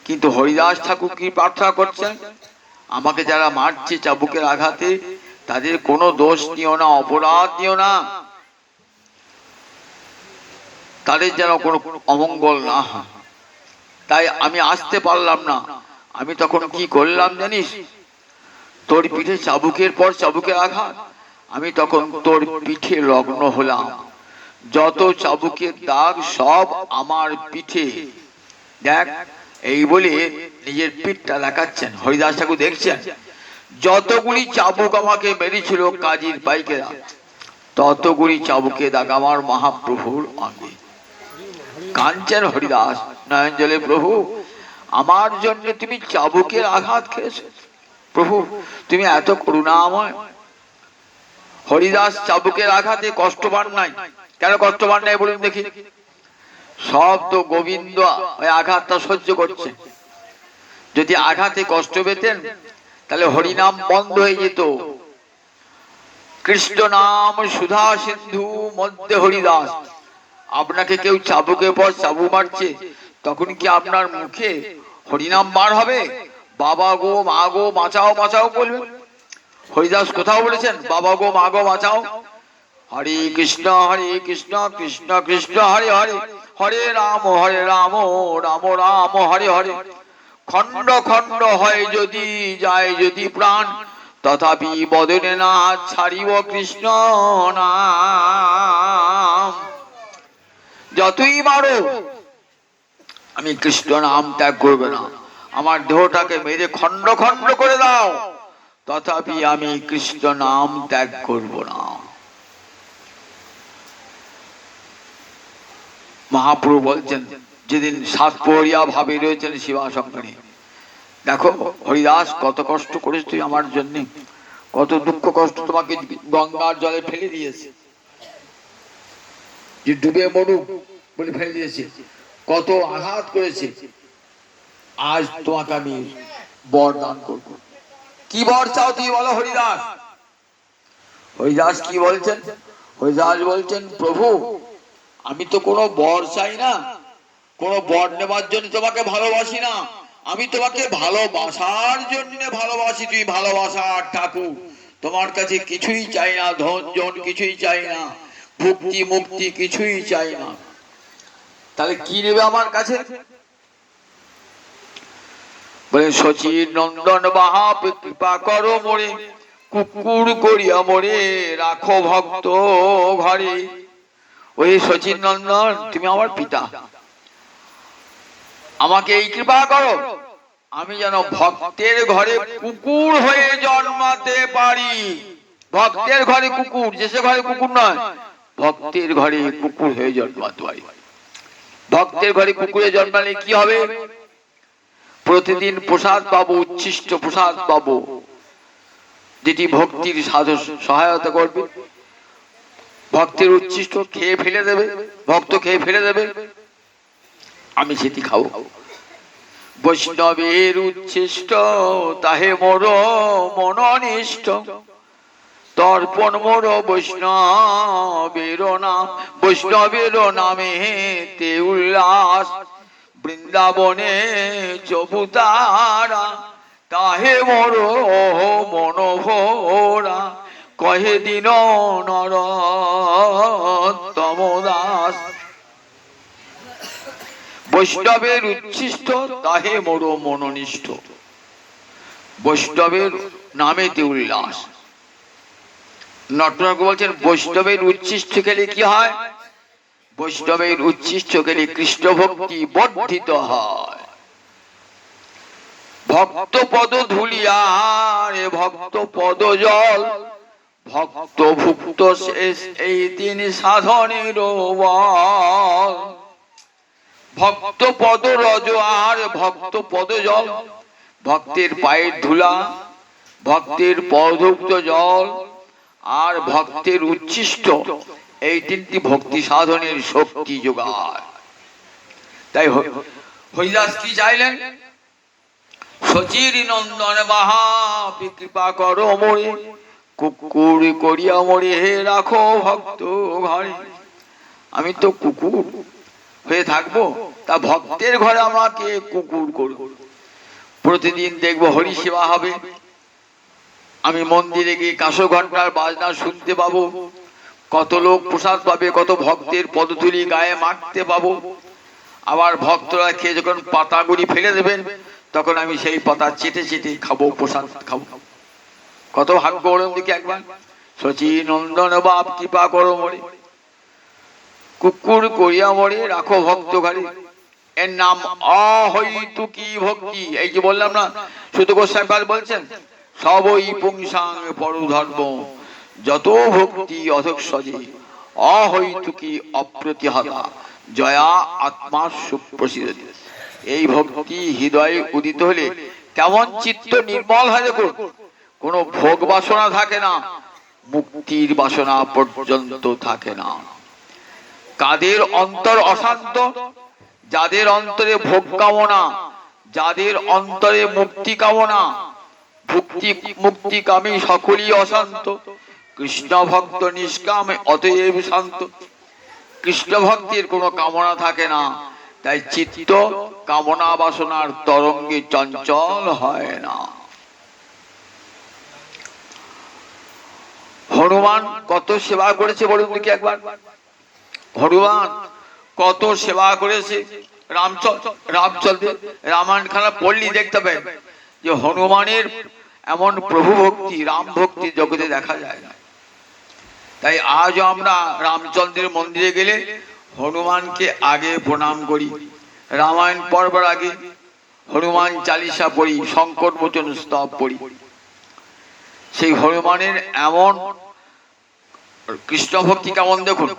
কিন্তু হরিদাস ঠাকুর কি প্রার্থনা করছেন? আমাকে যারা মারছে চাবুকের আঘাতে তাদের কোনো দোষ নিও না, অপরাধ নিও না, তাদের যেন কোনো অমঙ্গল না হয়। তাই আমি আসতে পারলাম না। আমি তখন কি করলাম জানিস? তোর পিঠে চাবুকের পর চাবুকের আঘাত, আমি তখন তোর পিঠে লগ্ন হলাম। যত চাবুকের দাগ সব আমার পিঠে। দেখ, এই বলে নিজের পিঠটা দেখাচ্ছেন হরিদাস ঠাকুর। দেখছেন যতগুলি চাবুক আমাকে মেরেছিল কাজীর পাইকেরা, ততগুলি চাবুকে দাগ আমার মহাপ্রভুর অঙ্গে। কাঞ্চন হরিদাস নয়ন জলে, প্রভু আমার জন্য তুমি চাবুকের আঘাত খেয়েছো, প্রভু তুমি এত করুণাময়। হরিদাস চাবুকের আঘাতে কষ্ট পান নাই। কেন কষ্ট পান নাই বলুন দেখি? সব তো গোবিন্দ ওই আঘাতটা সহ্য করছে। যদি আঘাতে কষ্ট পেতেন তাহলে হরিনাম বন্ধ হয়ে যেত। কৃষ্ণ নাম সুধা সিন্ধু মধ্যে হরিদাস, আপনাকে কেউ চাবুকের পর চাবুক মারছে, তখন কি আপনার মুখে হরিনাম বার হবে? বাবা গো মা গো বাঁচাও বাঁচাও বলবেন? হরিদাস কোথাও বলেছেন বাবা গো মা গো বাঁচাও? হরে কৃষ্ণ কৃষ্ণ কৃষ্ণ হরে হরে, হরে রাম রাম রাম হরে হরে। খণ্ড খণ্ড হয় যদি যায় যদি প্রাণ, তথাপি বদনে না ছাড়িব কৃষ্ণ নাম। যতই মারো আমি কৃষ্ণ নাম ত্যাগ করবে না। আমার দেহটাকে মেরে খণ্ড খণ্ড করে দাও, তথাপি আমি কৃষ্ণ নাম ত্যাগ করব না। মহাপ্রভু বলছেন যেদিন সাতপহরিয়া ভাবে রয়েছেন শিবাশঙ্করী, দেখো হরিদাস কত কষ্ট করেছ তুই আমার জন্য, কত দুঃখ কষ্ট, তোমাকে গঙ্গার জলে ফেলে দিয়েছে, যে ডুবে মরুক বলে ফেলে দিয়েছে, কত আঘাত করেছে। আজ তোমাকে আমি বর দান করব। কি বর চাও তুই বলো হরিদাস? হরিদাস কি বলছেন? হরিদাস বলছেন প্রভু আমি তো কোনো বর চাই না, কোনো বর নেবার জন্য তোমাকে ভালোবাসি না, আমি তোমাকে ভালোবাসার জন্য ভালোবাসি। তুই ভালোবাসার ঠাকুর, তোমার কাছে কিছুই চাই না, ধন জন কিছুই চাই না, ভক্তি মুক্তি কিছুই চাই না। তাহলে কি নেবে আমার কাছে? বলে শচীর নন্দন বাহাপ কৃপা করো মোরে, কুকুর করিয়া মোরে রাখো ভক্ত ঘরে। ওই শচীর নন্দন তুমি আমার পিতা, আমাকে এই কৃপা করো আমি যেন ভক্তের ঘরে কুকুর হয়ে জন্মাতে পারি। ভক্তের ঘরে কুকুর, যে সে ঘরে কুকুর নয়, ভক্তের ঘরে কুকুর হয়ে জন্মাতে পারি। ভক্তের ঘরে কুকুরে জন্মালে কি হবে? প্রতিদিন প্রসাদ পাবো, উচ্ছিষ্ট প্রসাদ পাবো, যেটি ভক্তির সাধন সহায়তা করবে। ভক্তের উচ্ছিষ্ট খেয়ে ফেলে দেবে, ভক্ত খেয়ে ফেলে দেবে, আমি সেটি খাবো। বৈষ্ণবের উচ্ছিষ্ট তাহে মোর মননিষ্ঠ, তর্পণ মোর বৈষ্ণবের নাম, বৈষ্ণবের নামে তে উল্লাস, বৃন্দাবনে চবুতারা তাহে মোর মনোভরা, কহে দিন নরোত্তম দাস। বৈষ্ণবের উচ্ছিষ্ট তাহে মোর মননিষ্ঠ, বৈষ্ণবের নামেতে উল্লাস। নটনাথ বলছেন বৈষ্ণবের উচ্ছিষ্ট খেলে কি হয়? বৈষ্ণবের উচ্ছিষ্ট খেলে কৃষ্ণ ভক্তি বর্ধিত হয়। ভক্ত পদ ধুলিয়ার ভক্ত পদ জল, ভক্ত ভুক্ত শেষ এই তিন সাধনের বল। ভক্ত পদ রজ আর ভক্ত পদ জল, ভক্তের পায়ের ধুলা, ভক্তের পদভুক্ত জল আর ভক্তের উচ্ছিষ্ট, এই তিনটি ভক্তি সাধনের শক্তি যোগায়। তাই হরিদাস কি চাইলেন? শচীর নন্দন বাহা কৃপা করো মোরে, কুকুর করিয়া মোরে রাখো ভক্ত ঘরে। আমি তো কুকুর হয়ে থাকবো, তা ভক্তের ঘরে আমাকে কুকুর করো। প্রতিদিন দেখবো হরি সেবা হবে, আমি মন্দিরে গিয়ে কাঁসো ঘন্টার বাজনা শুনতে পাবো, কত লোক প্রসাদ পাবে, কত ভক্তের পদধূলি গায়ে মাখতে পাবো। আবার ভক্তরা খেয়ে যখন পাতাগুলি ফেলে দেবেন, তখন আমি সেই পাতা চেটে চেটে খাবো, প্রসাদ খাবো। কত ভাগ্য দিকে একবার। শচী নন্দন বাপ কৃপা করো মোরে, কুকুর করিয়া মোরে রাখো ভক্ত ঘরে। এর নাম অহৈতুকী ভক্তি। এই যে বললাম না, সুত গোস্বামী বলছেন সবই পুংসাং পরধর্ম, যত ভক্তি অধঃসজে, অহৈতুকী অপ্রতিহতা, জয়া আত্মা সুপ্রসিদ্ধ। এই ভক্তি হৃদয়ে উদিত হলে কেমন চিত্ত নির্মল হয় দেখুন, কোনো ভোগ বাসনা থাকে না, মুক্তির বাসনা পর্যন্ত থাকে না। কাদের অন্তর অশান্ত? যাদের অন্তরে ভোগ কামনা, যাদের অন্তরে মুক্তি কামনা, মুক্তি কামী সকলই অশান্ত। কৃষ্ণ ভক্ত নিষ্কাম অতএব শান্ত। কৃষ্ণ ভক্তির কোনো কামনা থাকে না, তাই চিত্ত কামনা বাসনার তরঙ্গে চঞ্চল হয় না। হনুমান কত সেবা করেছে বলুন দেখি একবার। হনুমান কত সেবা করেছে রামচন্দ্র। রামায়ণ খানা পড়লি দেখতে পাবে যে হনুমানের এমন প্রভু ভক্তি, রাম ভক্তি জগতে দেখা যায় না। তাই আজও আমরা রামচন্দ্রের মন্দিরে গেলে হনুমানকে আগে প্রণাম করি, রামায়ণ পড়বার আগে হনুমান চালিসা পড়ি, সংকট মোচন স্তব পড়ি। সেই হনুমানের এমন কৃষ্ণ ভক্তি কেমন দেখুন,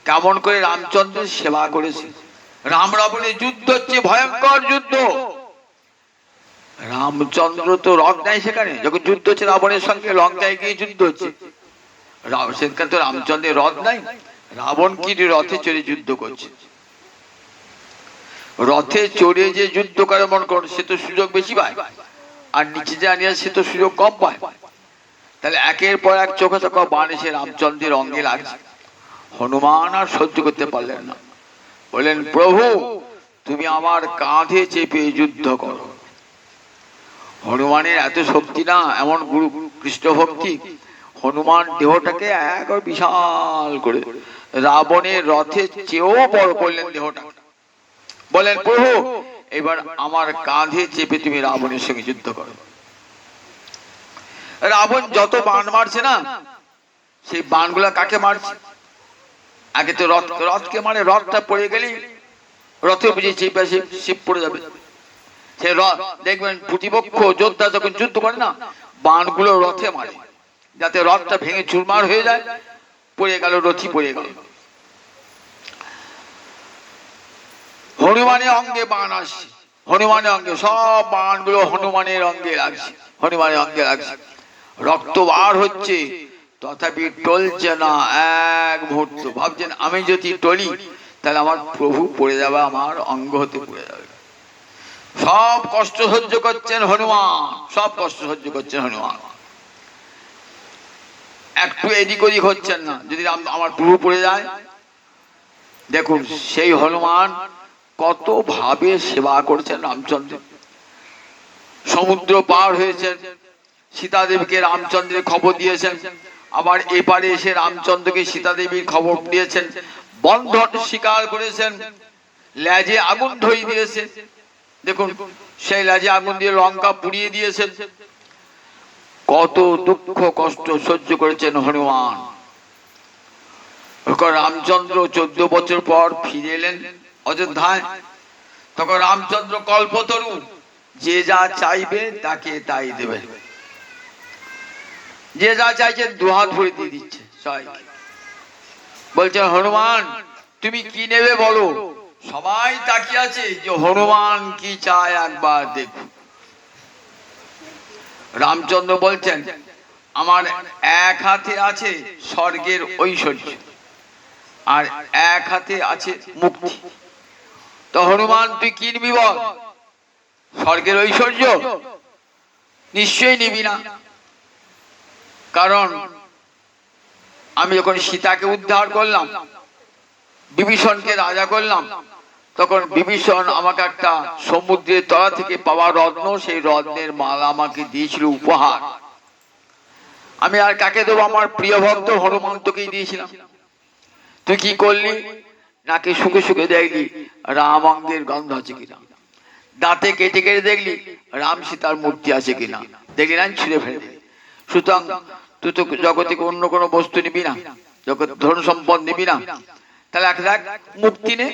কেমন করে রামচন্দ্রের সেবা করেছে। রাম রাবণের যুদ্ধ হচ্ছে, ভয়ঙ্কর যুদ্ধ। রামচন্দ্র তো রথ নাই সেখানে, যখন যুদ্ধ হচ্ছে রাবণের সঙ্গে লঙ্কায় গিয়ে যুদ্ধ হচ্ছে, সেখানে তো রামচন্দ্রের রথ নাই। রাবণ কি রথে চড়ে যুদ্ধ করছে? রথে চড়ে যে যুদ্ধ করে মন করুন, সে তো সুযোগ বেশি পায়, আর নিচে যে আনিয়া সে তো সুযোগ কম পায়। তাহলে একের পর এক চোখে চোখে বাণ এসে রামচন্দ্রের অঙ্গে লাগছে। হনুমান আর সহ্য করতে পারলেন না, বললেন প্রভু তুমি আমার কাঁধে চেপে যুদ্ধ করো। হনুমানের এত শক্তি না, এমন গুরু কৃষ্ণ ভক্তি। হনুমান দেহটাকে একবার বিশাল করে রাবণের রথে চেয়েও বড় করলেন দেহটা, বলেন প্রভু এবার আমার কাঁধে চেপে তুমি রাবণের সঙ্গে যুদ্ধ করো। রাবণ যত বাণ মারছে না, সেই বাণগুলা কাকে মারছে? আগে তো রথকে মারে, রথটা পড়ে গেলে রথে বুঝে চেপে শিব পড়ে যাবে। সে রথ দেখবেন প্রতিপক্ষ যোদ্ধা যখন যুদ্ধ করে না, বাণগুলো রথে মারে যাতে রথটা ভেঙে চুরমার হয়ে যায়, পড়ে গেল, রথি পড়ে গেল। হনুমানের অঙ্গে বাণ আসছে, হনুমানের অঙ্গে সব বাণগুলো হনুমানের অঙ্গে লাগছে, হনুমানের অঙ্গে লাগছে। রক্ত বার হচ্ছে, তথাপি টলছে না এক মুহূর্ত। ভাবছেন আমি যদি টলি তাহলে আমার প্রভু পড়ে যাবে, আমার অঙ্গ হতে পড়ে যাবে। সব কষ্ট সহ্য করছেন হনুমান, সব কষ্ট সহ্য করছেন হনুমান, একটু এদিক ওদিক হচ্ছেন না, যদি আমার প্রভু পড়ে যায়। দেখুন সেই হনুমান কত ভাবে সেবা করছেন রামচন্দ্র। সমুদ্র পার হয়েছেন, সীতা দেবীকে রামচন্দ্রের খবর দিয়েছেন, আবার এপারে এসে রামচন্দ্রকে সীতা দেবীর খবর দিয়েছেন। বন্ধন স্বীকার করেছেন, লেজে আগুন ধরিয়ে দিয়েছেন। দেখুন সেই লেজে আগুন দিয়ে লঙ্কা পুড়িয়ে দিয়েছেন। কত দুঃখ কষ্ট সহ্য করেছেন হনুমান। রামচন্দ্র 14 বছর পর ফিরে এলেন অযোধ্যায়। তখন রামচন্দ্র কল্পতরু, যে যা চাইবে তাকে তাই দেবে, যে যা চাইছে দুহাত ভরে দিয়ে দিচ্ছে সবাইকে। বলছে হনুমান তুমি কি নেবে বলো। সবাই তাকিয়ে আছে যে হনুমান কি চায় একবার দেখো। রামচন্দ্র বলছেন আমার এক হাতে আছে স্বর্গের ঐশ্বর্য, আর এক হাতে আছে মুক্তি। তো হনুমান তুই কি নিবি বল? স্বর্গের ঐশ্বর্য নিশ্চয়ই নিবি না, কারণ আমি যখন সীতাকে উদ্ধার করলাম, বিভীষণকে রাজা করলাম, তখন বিভীষণ আমাকে একটা সমুদ্রের তলা থেকে পাওয়া রত্ন, সেই রত্নের মালা আমাকে দিয়েছিল উপহার। আমি আর কাকে দেবো? আমার প্রিয় ভক্ত হনুমন্তকেই দিয়েছিলাম। তুই কি করলি? নাকি সুখে সুখে দেখলি রাম অঙ্গের গন্ধ আছে কিনা, দাঁতে কেটে কেটে দেখলি রাম সীতার মূর্তি আছে কিনা, দেখলি না ছুঁড়ে ফেলে দিলি। সুতরাং তুই তো জগতে অন্য কোনো বস্তু নিবি না, জগৎ ধন সম্পদ নিবি না, তাহলে এক মুক্তি নে।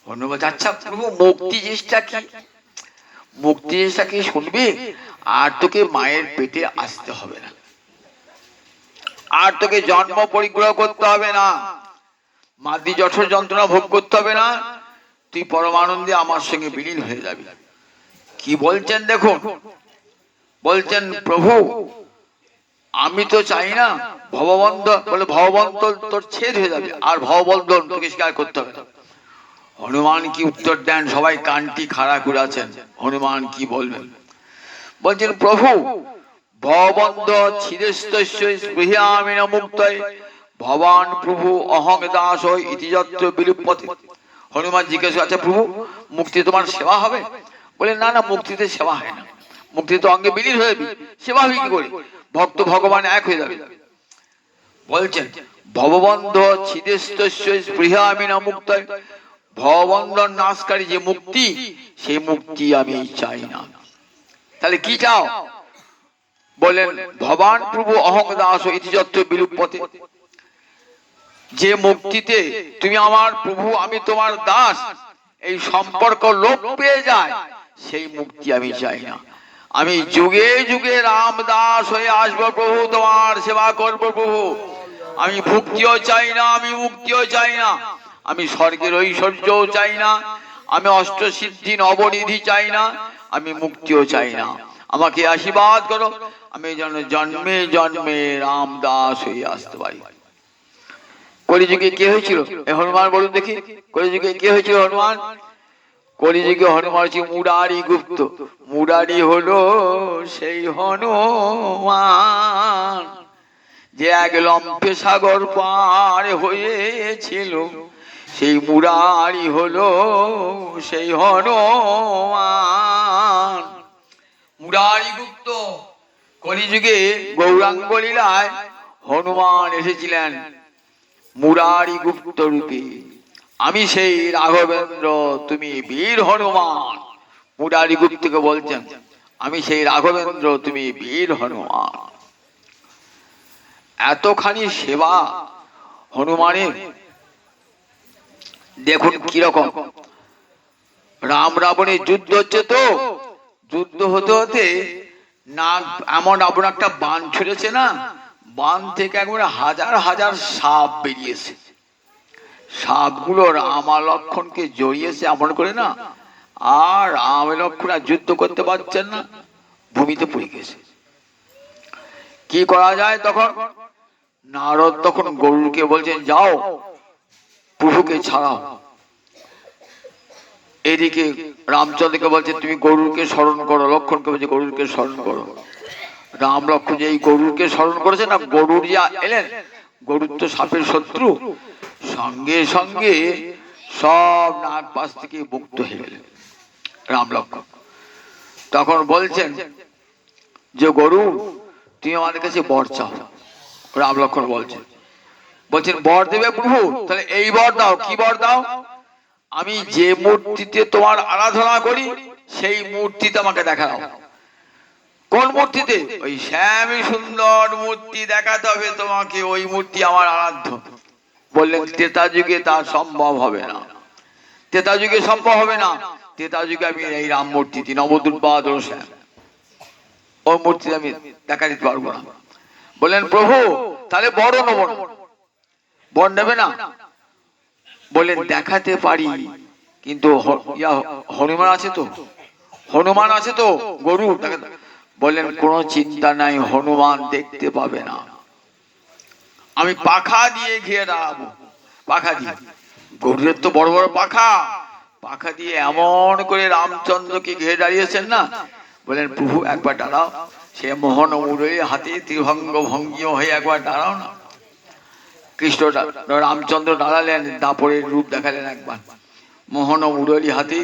হনুমান আচ্ছা প্রভু মুক্তি জিনিসটা কি? মুক্তি জিনিসটা কি শুনবি? আর তোকে মায়ের পেটে আসতে হবে না, আর তোকে জন্ম পরিগ্রহ করতে হবে না, মাতৃ জঠর যন্ত্রণা ভোগ করতে হবে না, তুই পরমানন্দে আমার সঙ্গে বিলীন হয়ে যাবি। কি বলছেন দেখুন, বলছেন প্রভু আমি তো চাই না ভববন্ধন, বলে ভববন্ধন তোর ছেদ হয়ে যাবে, আর ভববন্ধন তোকে স্বীকার করতে হবে না। হনুমান কি উত্তর দেন? সবাই কানটি খাড়া করে আছেন, হনুমান কি বলবেন? বলছেন প্রভু ভববন্ধ ছিদেস্তস্য স্পৃহামি না মুক্তয়ে ভবান প্রভু অহং দাস ইতিযত্র বিলুপ্পতে। হনুমান জিজ্ঞেস আচ্ছা প্রভু মুক্তি তোমার সেবা হবে? বলে না না, মুক্তিতে সেবা হয় না, মুক্তি তো অঙ্গে বিলীন হয়ে যাবে, সেবা হবে কি করে? ভক্ত ভগবান এক হয়ে যাবে। বলছেন ভববন্ধ ছিদেস্তস্য স্পৃহামিনা মুক্ত, ভববন্ধন নাশকারী যে মুক্তি, সেই মুক্তি আমি চাই না। তাহলে কি চাও? বলেন ভবান প্রভু অহং দাস ইতিযত্র বিলুপ্পতে, যে মুক্তিতে তুমি আমার প্রভু আমি তোমার দাস, এই সম্পর্ক লোপ পেয়ে যায়, সেই মুক্তি আমি চাই না। আমি যুগে যুগে রাম দাস হয়ে আসবো প্রভু, তোমার সেবা করবো প্রভু। আমি ভক্তিও চাই না, আমি মুক্তিও চাই না, আমি স্বর্গের ঐশ্বর্যও চাই না, আমি অষ্টসিদ্ধি নবনিধি চাই না, আমি মুক্তিও চাই না। আমাকে আশীর্বাদ করো, আমি যেন জন্মে জন্মে রাম দাস হয়ে আসতে পারি। কলিযুগে কে হয়েছিল এই হনুমান? বলুন দেখি, কলিযুগে কে হয়েছিল হনুমান? কলিযুগে হনুমান হচ্ছে মুরারি গুপ্ত। মুরারি হলো সেই হনুমান যে এক লম্পে সাগর পার হয়েছিল, সেই মুরারি হলো সেই হনুমান। মুরারি গুপ্ত কলিযুগে গৌরাঙ্গ লীলায় হনুমান এসেছিলেন মুরারি গুপ্ত রূপে। আমি সেই রাঘবেন্দ্র, তুমি বীর হনুমান। মুরারি গুপ্তকে বলছেন আমি সেই রাঘবেন্দ্র, তুমি বীর হনুমান। এতখানি সেবা হনুমানের, দেখুন কিরকম। রাম রাবণের যুদ্ধ হচ্ছে, তো যুদ্ধ হতে হতে না এমন রাবণ একটা বান ছুড়েছে না, বান থেকে একবারে হাজার হাজার সাপ বেরিয়েছে। সাপগুলো রাম আর লক্ষ্মণকে জড়িয়েছে এমন করে না, আর রাম লক্ষ্মণ আর যুদ্ধ করতে পারছেন না, ভূমিতে পড়ে গেছে। কি করা যায় তখন? নারদ তখন গরুরকে বলছেন যাও প্রভুকে ছাড়াও। এদিকে রামচন্দ্রকে বলছে তুমি গরুরকে স্মরণ করো, লক্ষ্মণকে বলছে গরুরকে স্মরণ করো। রাম লক্ষ্মণ যে এই গরুরকে স্মরণ করেছে না, গরুর যা এলেন, গরুর তো সাপের শত্রু, সঙ্গে সঙ্গে সব নাগ পাশ থেকে মুক্ত হয়ে গেলেন রাম লক্ষ্মণ। তখন বলছেন যে গরু তুমি আমাদের কাছে বর চাও। রাম লক্ষ্মণ বলছেন বর দেবে প্রভু? তাহলে এই বর দাও। কি বর দাও? আমি যে মূর্তিতে তোমার আরাধনা করি সেই মূর্তিতে আমাকে দেখাও। কোন মূর্তিতে? ওই শ্যামী সুন্দর মূর্তি দেখাতে হবে তোমাকে, ওই মূর্তি আমার আরাধ্য। বললেন ত্রেতা যুগে তা সম্ভব হবে না, ত্রেতা যুগে সম্ভব হবে না। ত্রেতা যুগে আমি এই রাম মূর্তিতে নবদুর্বাদ শ্যাম, ওই মূর্তিতে আমি দেখা দিতে পারবো না। বললেন প্রভু তাহলে বড় নেব না। বর নেবে না? বললেন দেখাতে পারি, কিন্তু হনুমান আছে তো, হনুমান আছে তো গরু। বললেন কোনো চিন্তা নাই, হনুমান দেখতে পাবে না, আমি পাখা দিয়ে ঘিরে দাঁড়াবো। পাখা দিয়ে, গরুরের তো বড় বড় পাখা, পাখা দিয়ে এমন করে রামচন্দ্রকে ঘিরে দাঁড়িয়েছেন না। বললেন প্রভু একবার দাঁড়াও, সে মোহন মুরলী হাতে ত্রিভঙ্গ ভঙ্গি হয়ে একবার দাঁড়াও না। কৃষ্ণ রামচন্দ্র দাঁড়ালেন, দাপরের রূপ দেখালেন একবার, মোহন মুরলী হাতে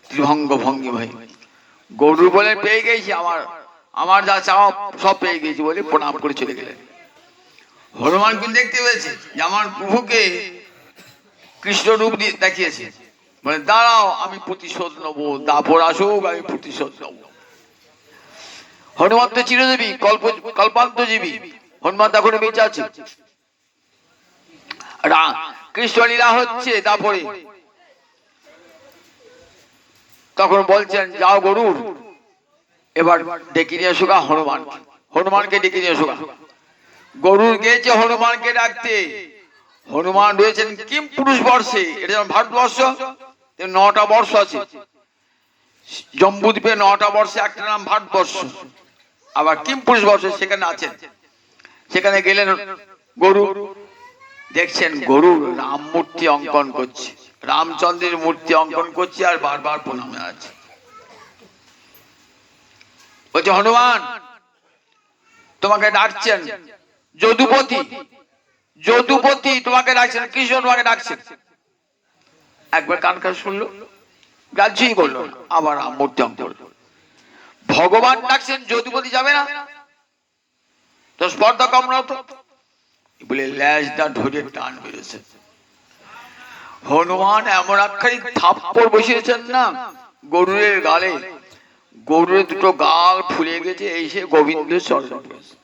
ত্রিভঙ্গ ভঙ্গি হয়ে। গরু বলে পেয়ে গেছি, আমার যা চাওয়া সব পেয়ে গেছি বলে প্রণাম করে চলে গেলেন। হনুমান কিন্তু দেখতে পেয়েছে যে আমার প্রভুকে কৃষ্ণ রূপ দেখিয়েছে। বলে দাঁড়াও আমি প্রতিশোধ নেবো, দাপর আসুক আমি প্রতিশোধ নেবো। হনুমান তো চিরজীবী, কল্পান্তজীবী। হনুমান তখন বেঁচে আছে, কৃষ্ণ লীলা হচ্ছে দাপরে। তখন বলছেন যাও গরুর এবার ডেকে নিয়ে এসো হনুমান, হনুমানকে ডেকে নিয়ে এসো। গরুর গেছে হনুমানকে ডাকতে। হনুমান রয়েছেন কিম পুরুষ বর্ষে, এটা যেমন ভারতবর্ষ 9টা বর্ষ আছে, জম্বুদ্বীপে 9টা বর্ষে একটা নাম ভারতবর্ষ, আবার কিম পুরুষ বর্ষে সেখানে আছেন। সেখানে গেলেন, গরু দেখছেন গরু রাম মূর্তি অঙ্কন করছে, রামচন্দ্রের মূর্তি অঙ্কন করছে আর বারবার প্রণামে আছে। বলছে হনুমান তোমাকে ডাকছেন যদুপতি। যদুপতি তোমাকে ডাকছেন, কৃষ্ণ তোমাকে ডাকছেন। একবার কান কান শুনলো, গ্রাহ্যই করলো না, আবার মূর্তম করলো। ভগবান ডাকছেন, যদুপতি যাবে না, তো স্পর্ধা কম না হতো বলে ল্যাজটা ধরে টান বেড়েছে। হনুমান এমন একখানি থাপ্পড় বসিয়েছেন না গরুরের গালে, গরুরের দুটো গাল ফুলে গেছে, এসে গোবিন্দ চরণ পড়েছে।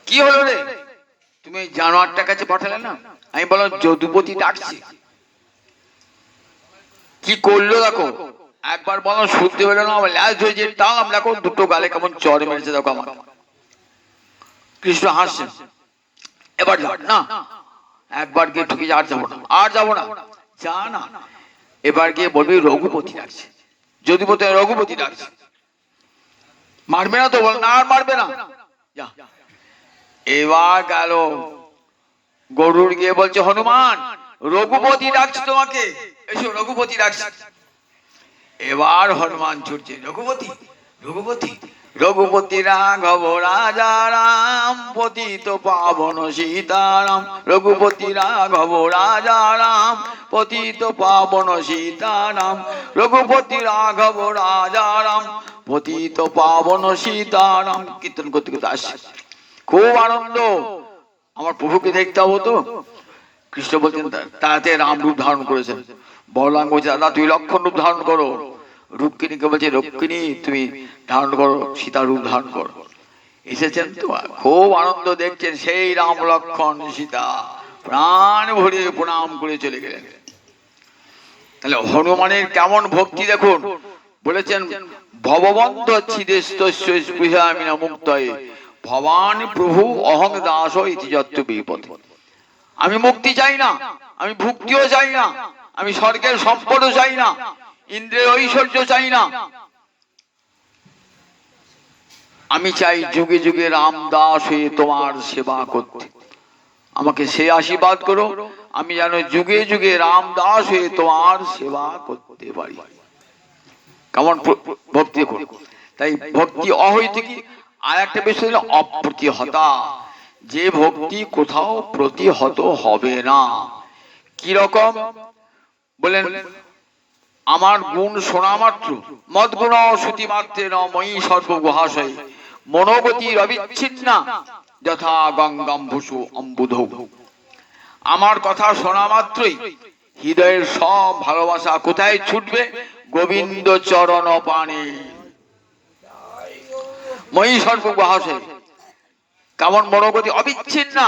কি হলো রে, তুমি জানোয়ারটার কাছে পাঠালে না? আমি বললাম যদুপতি ডাকছি। কি করলো দেখো, একবার বলো শুনতে পেলো না, আবার ল্যাজ ধরে যে টান, দেখো দুটো গালে কেমন চড় মেরেছে দেখো আমার। কৃষ্ণ হাসছেন, এবার যাও না, একবার গিয়ে ঢুকে আর যাবো না, আর যাবো না, যা না, এবার গিয়ে বলবি রঘুপতি ডাকছে, যদুপতি রঘুপতি ডাকছে। মারবে না তো, বল না আর মারবে না, যা। এবার গেল গরুর, গিয়ে বলছে হনুমান রঘুপতি ডাকছে তোমাকে, এসো রঘুপতি ডাকছে। এবার হনুমান ছুটছে, রঘুপতি রঘুপতি রঘুপতি রাঘব রাজা রাম, পতিত পাবন সীতারাম, রঘুপতি রাঘব রাজা রাম, পতিত পাবন সীতারাম, রঘুপতি রাঘব রাজা রাম, পতিত পাবন সীতারাম। কীর্তন করতে করতে আসছে, খুব আনন্দ, আমার প্রভুকে দেখতে হবো তো। কৃষ্ণ বলছেন তাতে রাম রূপ ধারণ করেছেন। বলরাম বলছে দাদা তুই লক্ষণ রূপ ধারণ করো। রুক্মিণীকে বলছে রুক্মিণী তুমি ধারণ করো, সীতা রূপ ধারণ করো। এসেছেন তো, খুব আনন্দ দেখছেন, সেই রাম লক্ষণ সীতা প্রাণ ভরে প্রণাম করে চলে গেলেন। তাহলে হনুমানের কেমন ভক্তি দেখুন, বলেছেন ভববন্ধ ছিদেস্পৃহামিনা মুক্তয়ে ভবান প্রভু অহং দাস ইতি যত্ত বিপদ। আমি মুক্তি চাই না, আমি ভুক্তিও চাই না, আমি স্বর্গের সম্পদও চাই না, ইন্দ্রের ঐশ্বর্য চাই না, আমি চাই যুগে যুগে রামদাস হয়ে তোমার সেবা করতে। আমাকে সে আশীর্বাদ করো, আমি যেন যুগে যুগে রামদাস হয়ে তোমার সেবা করতে পারি। কেমন ভক্তি করো। তাই ভক্তি অহৈতুকী, আর একটা বিষয় হলো অপ্রতিহতা, যে ভক্তি কোথাও প্রতিহত হবে না। কি রকম বলেন, আমার গুণ শোনা মাত্র মদগুণ শ্রুতি মাত্রে ন মই সর্বগুহাশয়, মনোগতির অবিচ্ছিন্না যথা গঙ্গাম ভূষু অম্বুধৌ। আমার কথা শোনা মাত্রই হৃদয়ের সব ভালোবাসা কোথায় ছুটবে? গোবিন্দ চরণ পানে। মই সর্বগুহাশয়, কেমন মনোগতি অবিচ্ছিন্না,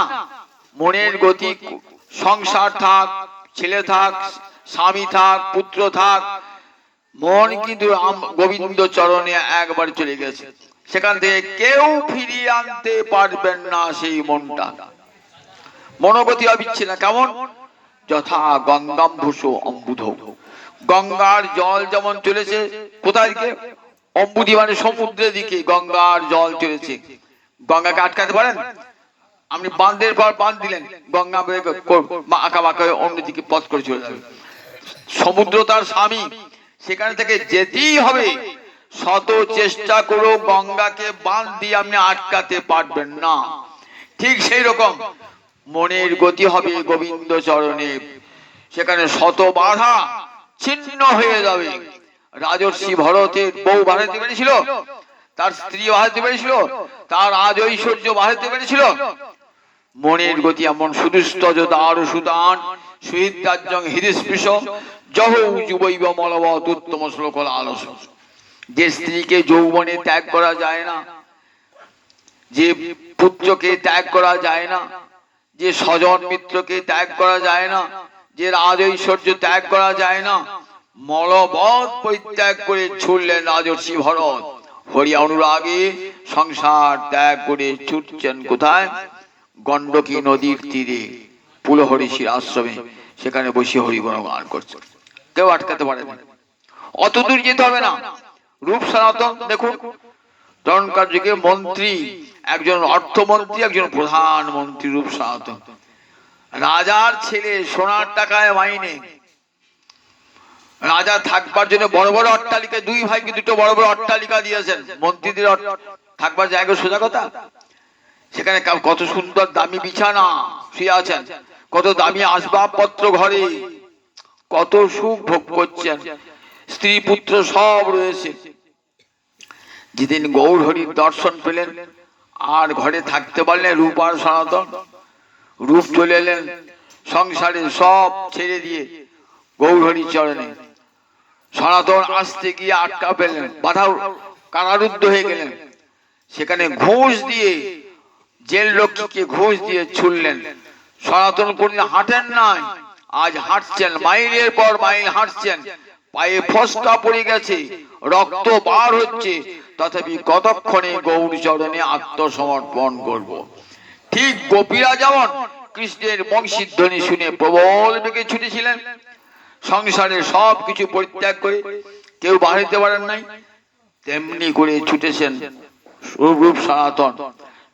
মনের গতি, সংসার থাক, ছেলে থাক, স্বামী থাক, পুত্র থাক, মন কিন্তু গোবিন্দ চরণে একবার চলে গেছে, সেখান থেকে কেউ ফিরিয়ে আনতে পারবেন না সেই মনটা। মনোগতি অবিচ্ছিন্ন, কেমন? যথা গঙ্গাম ভূষো অম্বুধৌ, গঙ্গার জল যেমন চলেছে কোথায় দিকে? অম্বুধি মানে সমুদ্রের দিকে গঙ্গার জল চলেছে। গঙ্গাকে আটকাতে পারেন? আপনি বাঁধের পর বাঁধ দিলেন, গঙ্গা আঁকা বাঁকা অন্যদিকে পথ করে চলে যাবে। সমুদ্র তার স্বামী, সেখানে থেকে যেতেই হবে, শত চেষ্টা করো গঙ্গাকে বাঁধ দিয়ে আপনি আটকাতে পারবেন না। ঠিক সেই রকম মনের গতি হবে গোবিন্দ চরণে, সেখানে শত বাধা ছিন্ন হয়ে যাবে। রাজর্ষি ভরতের বউ বাড়াতে পেরেছিল, তার স্ত্রী বাড়াতে পেরেছিল, তার রাজ ঐশ্বর্য বাড়াতে পেরেছিল। মনের গতি এমন সুদুস্তজ দার সুদান সুহিতাজ্জং হৃদস্পৃশ জহ যুবৈব মলবৎ উত্তম শ্লোকল আলস। যে স্ত্রীকে যৌবনে ত্যাগ করা যায় না, যে পুত্রকে ত্যাগ করা যায় না, যে স্বজন মিত্রকে ত্যাগ করা যায় না, যে রাজ ঐশ্বর্য ত্যাগ করা যায় না, মলবৎ পরিত্যাগ করে ছুটলেন রাজর্ষি ভরত। হরি অনুরাগে সংসার ত্যাগ করে ছুটছেন কোথায়? গণ্ডকী নদীর তীরে পুলহরিষির আশ্রমে, সেখানে বসে হরি গুণগান করছে, কেউ আটকাতে পারে না। অত দূর যেতে হবে না। রূপ সনাতন দেখুন, তখনকার যুগে মন্ত্রী, একজন অর্থমন্ত্রী, একজন প্রধানমন্ত্রী, রূপ সনাতন। রাজার ছেলে সোনার টাকায় মাইনে, রাজা থাকবার জন্য বড় বড় অট্টালিকা, দুই ভাইকে দুটো বড় বড় অট্টালিকা দিয়েছেন। মন্ত্রীদের থাকবার জায়গা সোজা কথা, সেখানে কত সুন্দর দামি বিছানা, শুয়ে আছেন, কত দামি আসবাবপত্র ঘরে, কত সুখ ভোগ করছেন, স্ত্রী পুত্র সব রয়েছে। যেদিন গৌর হরির দর্শন পেলেন আর ঘরে থাকতে পারলেন, রূপ আর সনাতন রূপ চলে এলেন, সংসারে সব ছেড়ে দিয়ে গৌর হরির চরণে। সনাতন আসতে গিয়ে আটকা পেলেন, বাধা কারারুদ্ধ হয়ে গেলেন। সেখানে ঘুষ দিয়ে, জেল রক্ষীকে ঘুষ দিয়ে ছুড়লেন। সনাতন কোনদিন হাঁটেন নাই, আজ হাঁটছেন, মাইলের পর মাইল হাঁটছেন, পায়ে ফসকা পড়ে গেছে, রক্ত বার হচ্ছে, তথাপি কতক্ষণে গৌর চরণে আত্মসমর্পণ করব। ঠিক গোপীরা যেমন কৃষ্ণের বংশীধ্বনি শুনে প্রবল বেগে ছুটেছিলেন, সংসারের সব কিছু পরিত্যাগ করে কেউ বাড়িতে পারেন নাই, তেমনি করে ছুটেছেন রূপ সনাতন।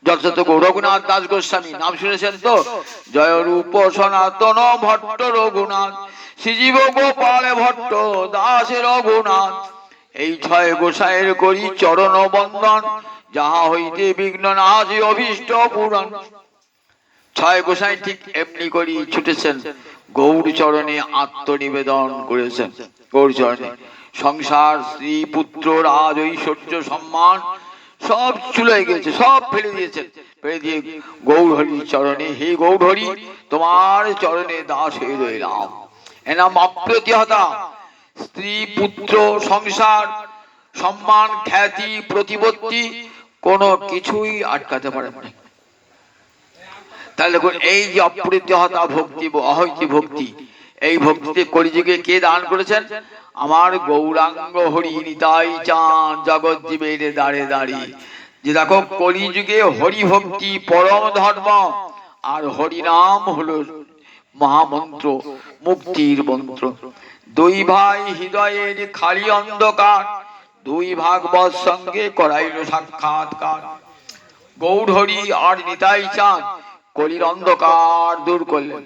যথাযথ রঘুনাথ দাস গোস্বামী নাম শুনেছেন তো? জয় রূপ সনাতন ভট্ট রঘুনাথ, শ্রীজীব গোপাল ভট্ট দাস রঘুনাথ। এই ছয় গোসাইয়ের করি চরণ বন্দন, যাহা হইতে বিঘ্ন নাশে অভীষ্ট পূরণ। ছয় গোসাই ঠিক এমনি করি ছুটেছেন, গৌর চরণে আত্মনিবেদন করেছেন। গৌর চরণে সংসার, স্ত্রী পুত্র, রাজ ঐশ্বর্য সম্মান সব চলে গেছে, সব ফেলে দিয়েছেন। ফেলে দিয়ে গৌর হরির চরণে, হে গৌর হরি, তোমার চরণে দাস হয়ে রইলাম। এনাম অপ্রতিহতা। স্ত্রী পুত্র, সংসার, সম্মান, খ্যাতি, প্রতিপত্তি কোনো কিছুই আটকাতে পারে না। তাহলে দেখুন, এই যে অপ্রতিহতা ভক্তি, অহৈতি ভক্তি, এই ভক্তিতে কলিযুগে কে দান করেছেন? আমার গৌরাঙ্গ হরি নিতাই চাঁদ জগৎ জীবের দাঁড়ে দাঁড়ি। যে দেখো, কলিযুগে হরি ভক্তি পরম ধর্ম, আর হরি নাম হলো মহামন্ত্র, মুক্তির মন্ত্র। দুই ভাই হৃদয়ের খালি অন্ধকার, দুই ভাগবত সঙ্গে করাইল সাক্ষাৎকার। গৌর হরি আর নিতাই চাঁদ কলির অন্ধকার দূর করলেন।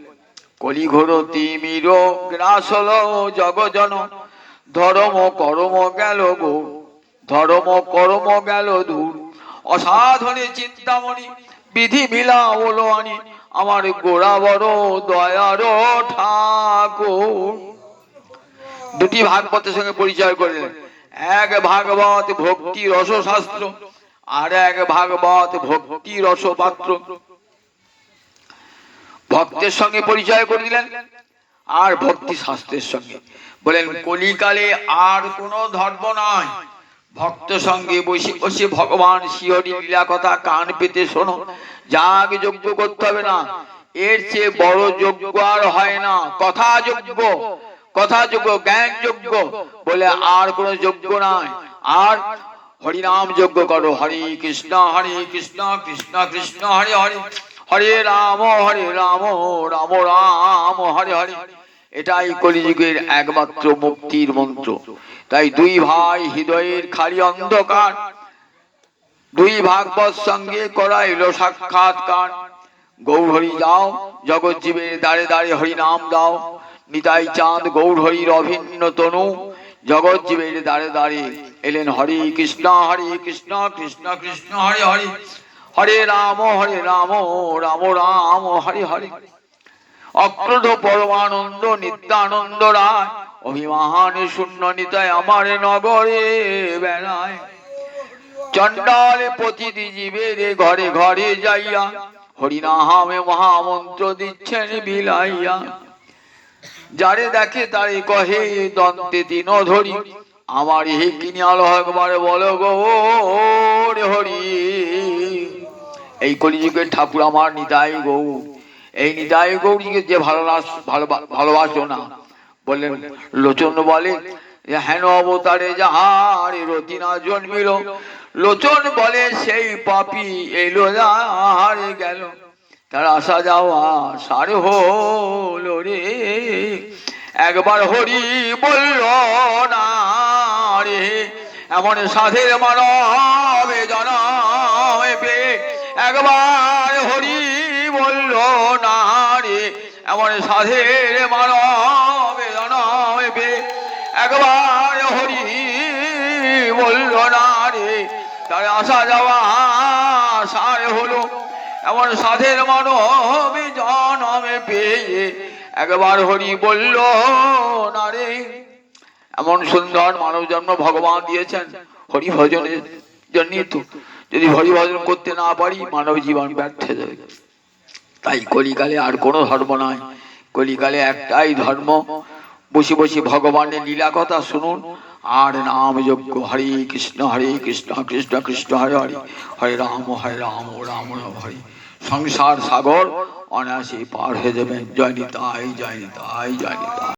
কলি ঘোর তিমির গ্রাস হলো জগজন, ধর্ম কর্ম গেল গৌর, ধর্ম কর্ম গেল দূর। অসাধনে চিন্তামণি বিধি মিলা বলো আনি, আমার গোড়া বড় দয়ার ঠাকুর। দুটি ভাগবতের সঙ্গে পরিচয় করলেন। এক ভাগবত ভক্তি রস শাস্ত্র, আর এক ভাগবত ভক্তি রস পাত্র। ভক্তের সঙ্গে পরিচয় করে দিলেন আর ভক্তি শাস্ত্রের সঙ্গে বলেন, কলিকালে আর কোন ধর্ম নয়, ভক্ত সঙ্গে বসে বসে ভগবান শ্রীহরি লীলা কথা কান পেতে শোনো। যাগ যজ্ঞ করতে হবে না, এর চেয়ে বড় যজ্ঞ আর হয় না। কথা যজ্ঞ, কথা যজ্ঞ, জ্ঞান যজ্ঞ বলে আর কোন যজ্ঞ নাই। আর হরিনাম যজ্ঞ করো, হরে কৃষ্ণ কৃষ্ণ কৃষ্ণ হরে হরে, হরে রাম রাম রাম হরে হরে। এটাই কলিযুগের একমাত্র মুক্তির মন্ত্র। তাই দুই ভাই হৃদয়ের খালি অন্ধকার, দুই ভাগবত সঙ্গে করাইল সাক্ষাৎকার। গৌর হরি যাও, জগৎ জীবের দাঁড়ে দাঁড়ে হরি নাম দাও। নিতাই চাঁদ গৌর হরির অভিন্ন তনু, জগৎ জীবের দাঁড়ে দাঁড়ে এলেন হরে কৃষ্ণ কৃষ্ণ কৃষ্ণ হরে হরে, হরে রাম রাম রাম হরে হরে। অক্রোধ পরমানন্দ নিত্যানন্দ রায়, অভিমান শূন্য নিতাই আমার নগরে বেড়ায়। চণ্ডাল পতিতি জীবের ঘরে ঘরে যাইয়া, হরিনামে মহামন্ত্র দিচ্ছেন বিলাইয়া। যারে দেখে তারে কহে দন্তে দিন ধরি, আমার হে কিনিয়াল একবার বলো গৌর হরি। এই কলিযুগের ঠাকুর আমার নিতাই গৌর। এই নিতাই গৌরীকে যে ভালোবাসো না, বললেন লোচন বলে হেন অবতারে যাহার রতিনা জন্মিল, লোচন বলে সেই পাপি এলো আর গেল, তার আসা যাওয়া সার হলো রে। একবার হরি বলল না রে, এমন সাধের মানবে জনমে। একবার হরি বলল না রে, এমন সাধের মানবে জনমে। একবার হরি বলল না রে, তার আসা যাওয়া সার হলো। এমন সাধের মানব জনমে পেয়ে একবার হরি বলল না রে। এমন সুন্দর মানব জন্ম ভগবান দিয়েছেন হরি ভজনের জন্য। তো যদি হরি ভজন করতে না পারি মানব জীবন ব্যর্থ হয়ে যাবে। তাই কলিকালে আর কোনো ধর্ম নয়, কলিকালে একটাই ধর্ম, বসে বসে ভগবানের লীলা কথা শুনুন আর নাম যজ্ঞ। হরে কৃষ্ণ কৃষ্ণ কৃষ্ণ হরে হরে, হরে রাম রাম রাম হরে। সংসার সাগর অনায়াসে পার হয়ে যাবেন। জয় নিতাই জয় নিতাই জয় নিতাই।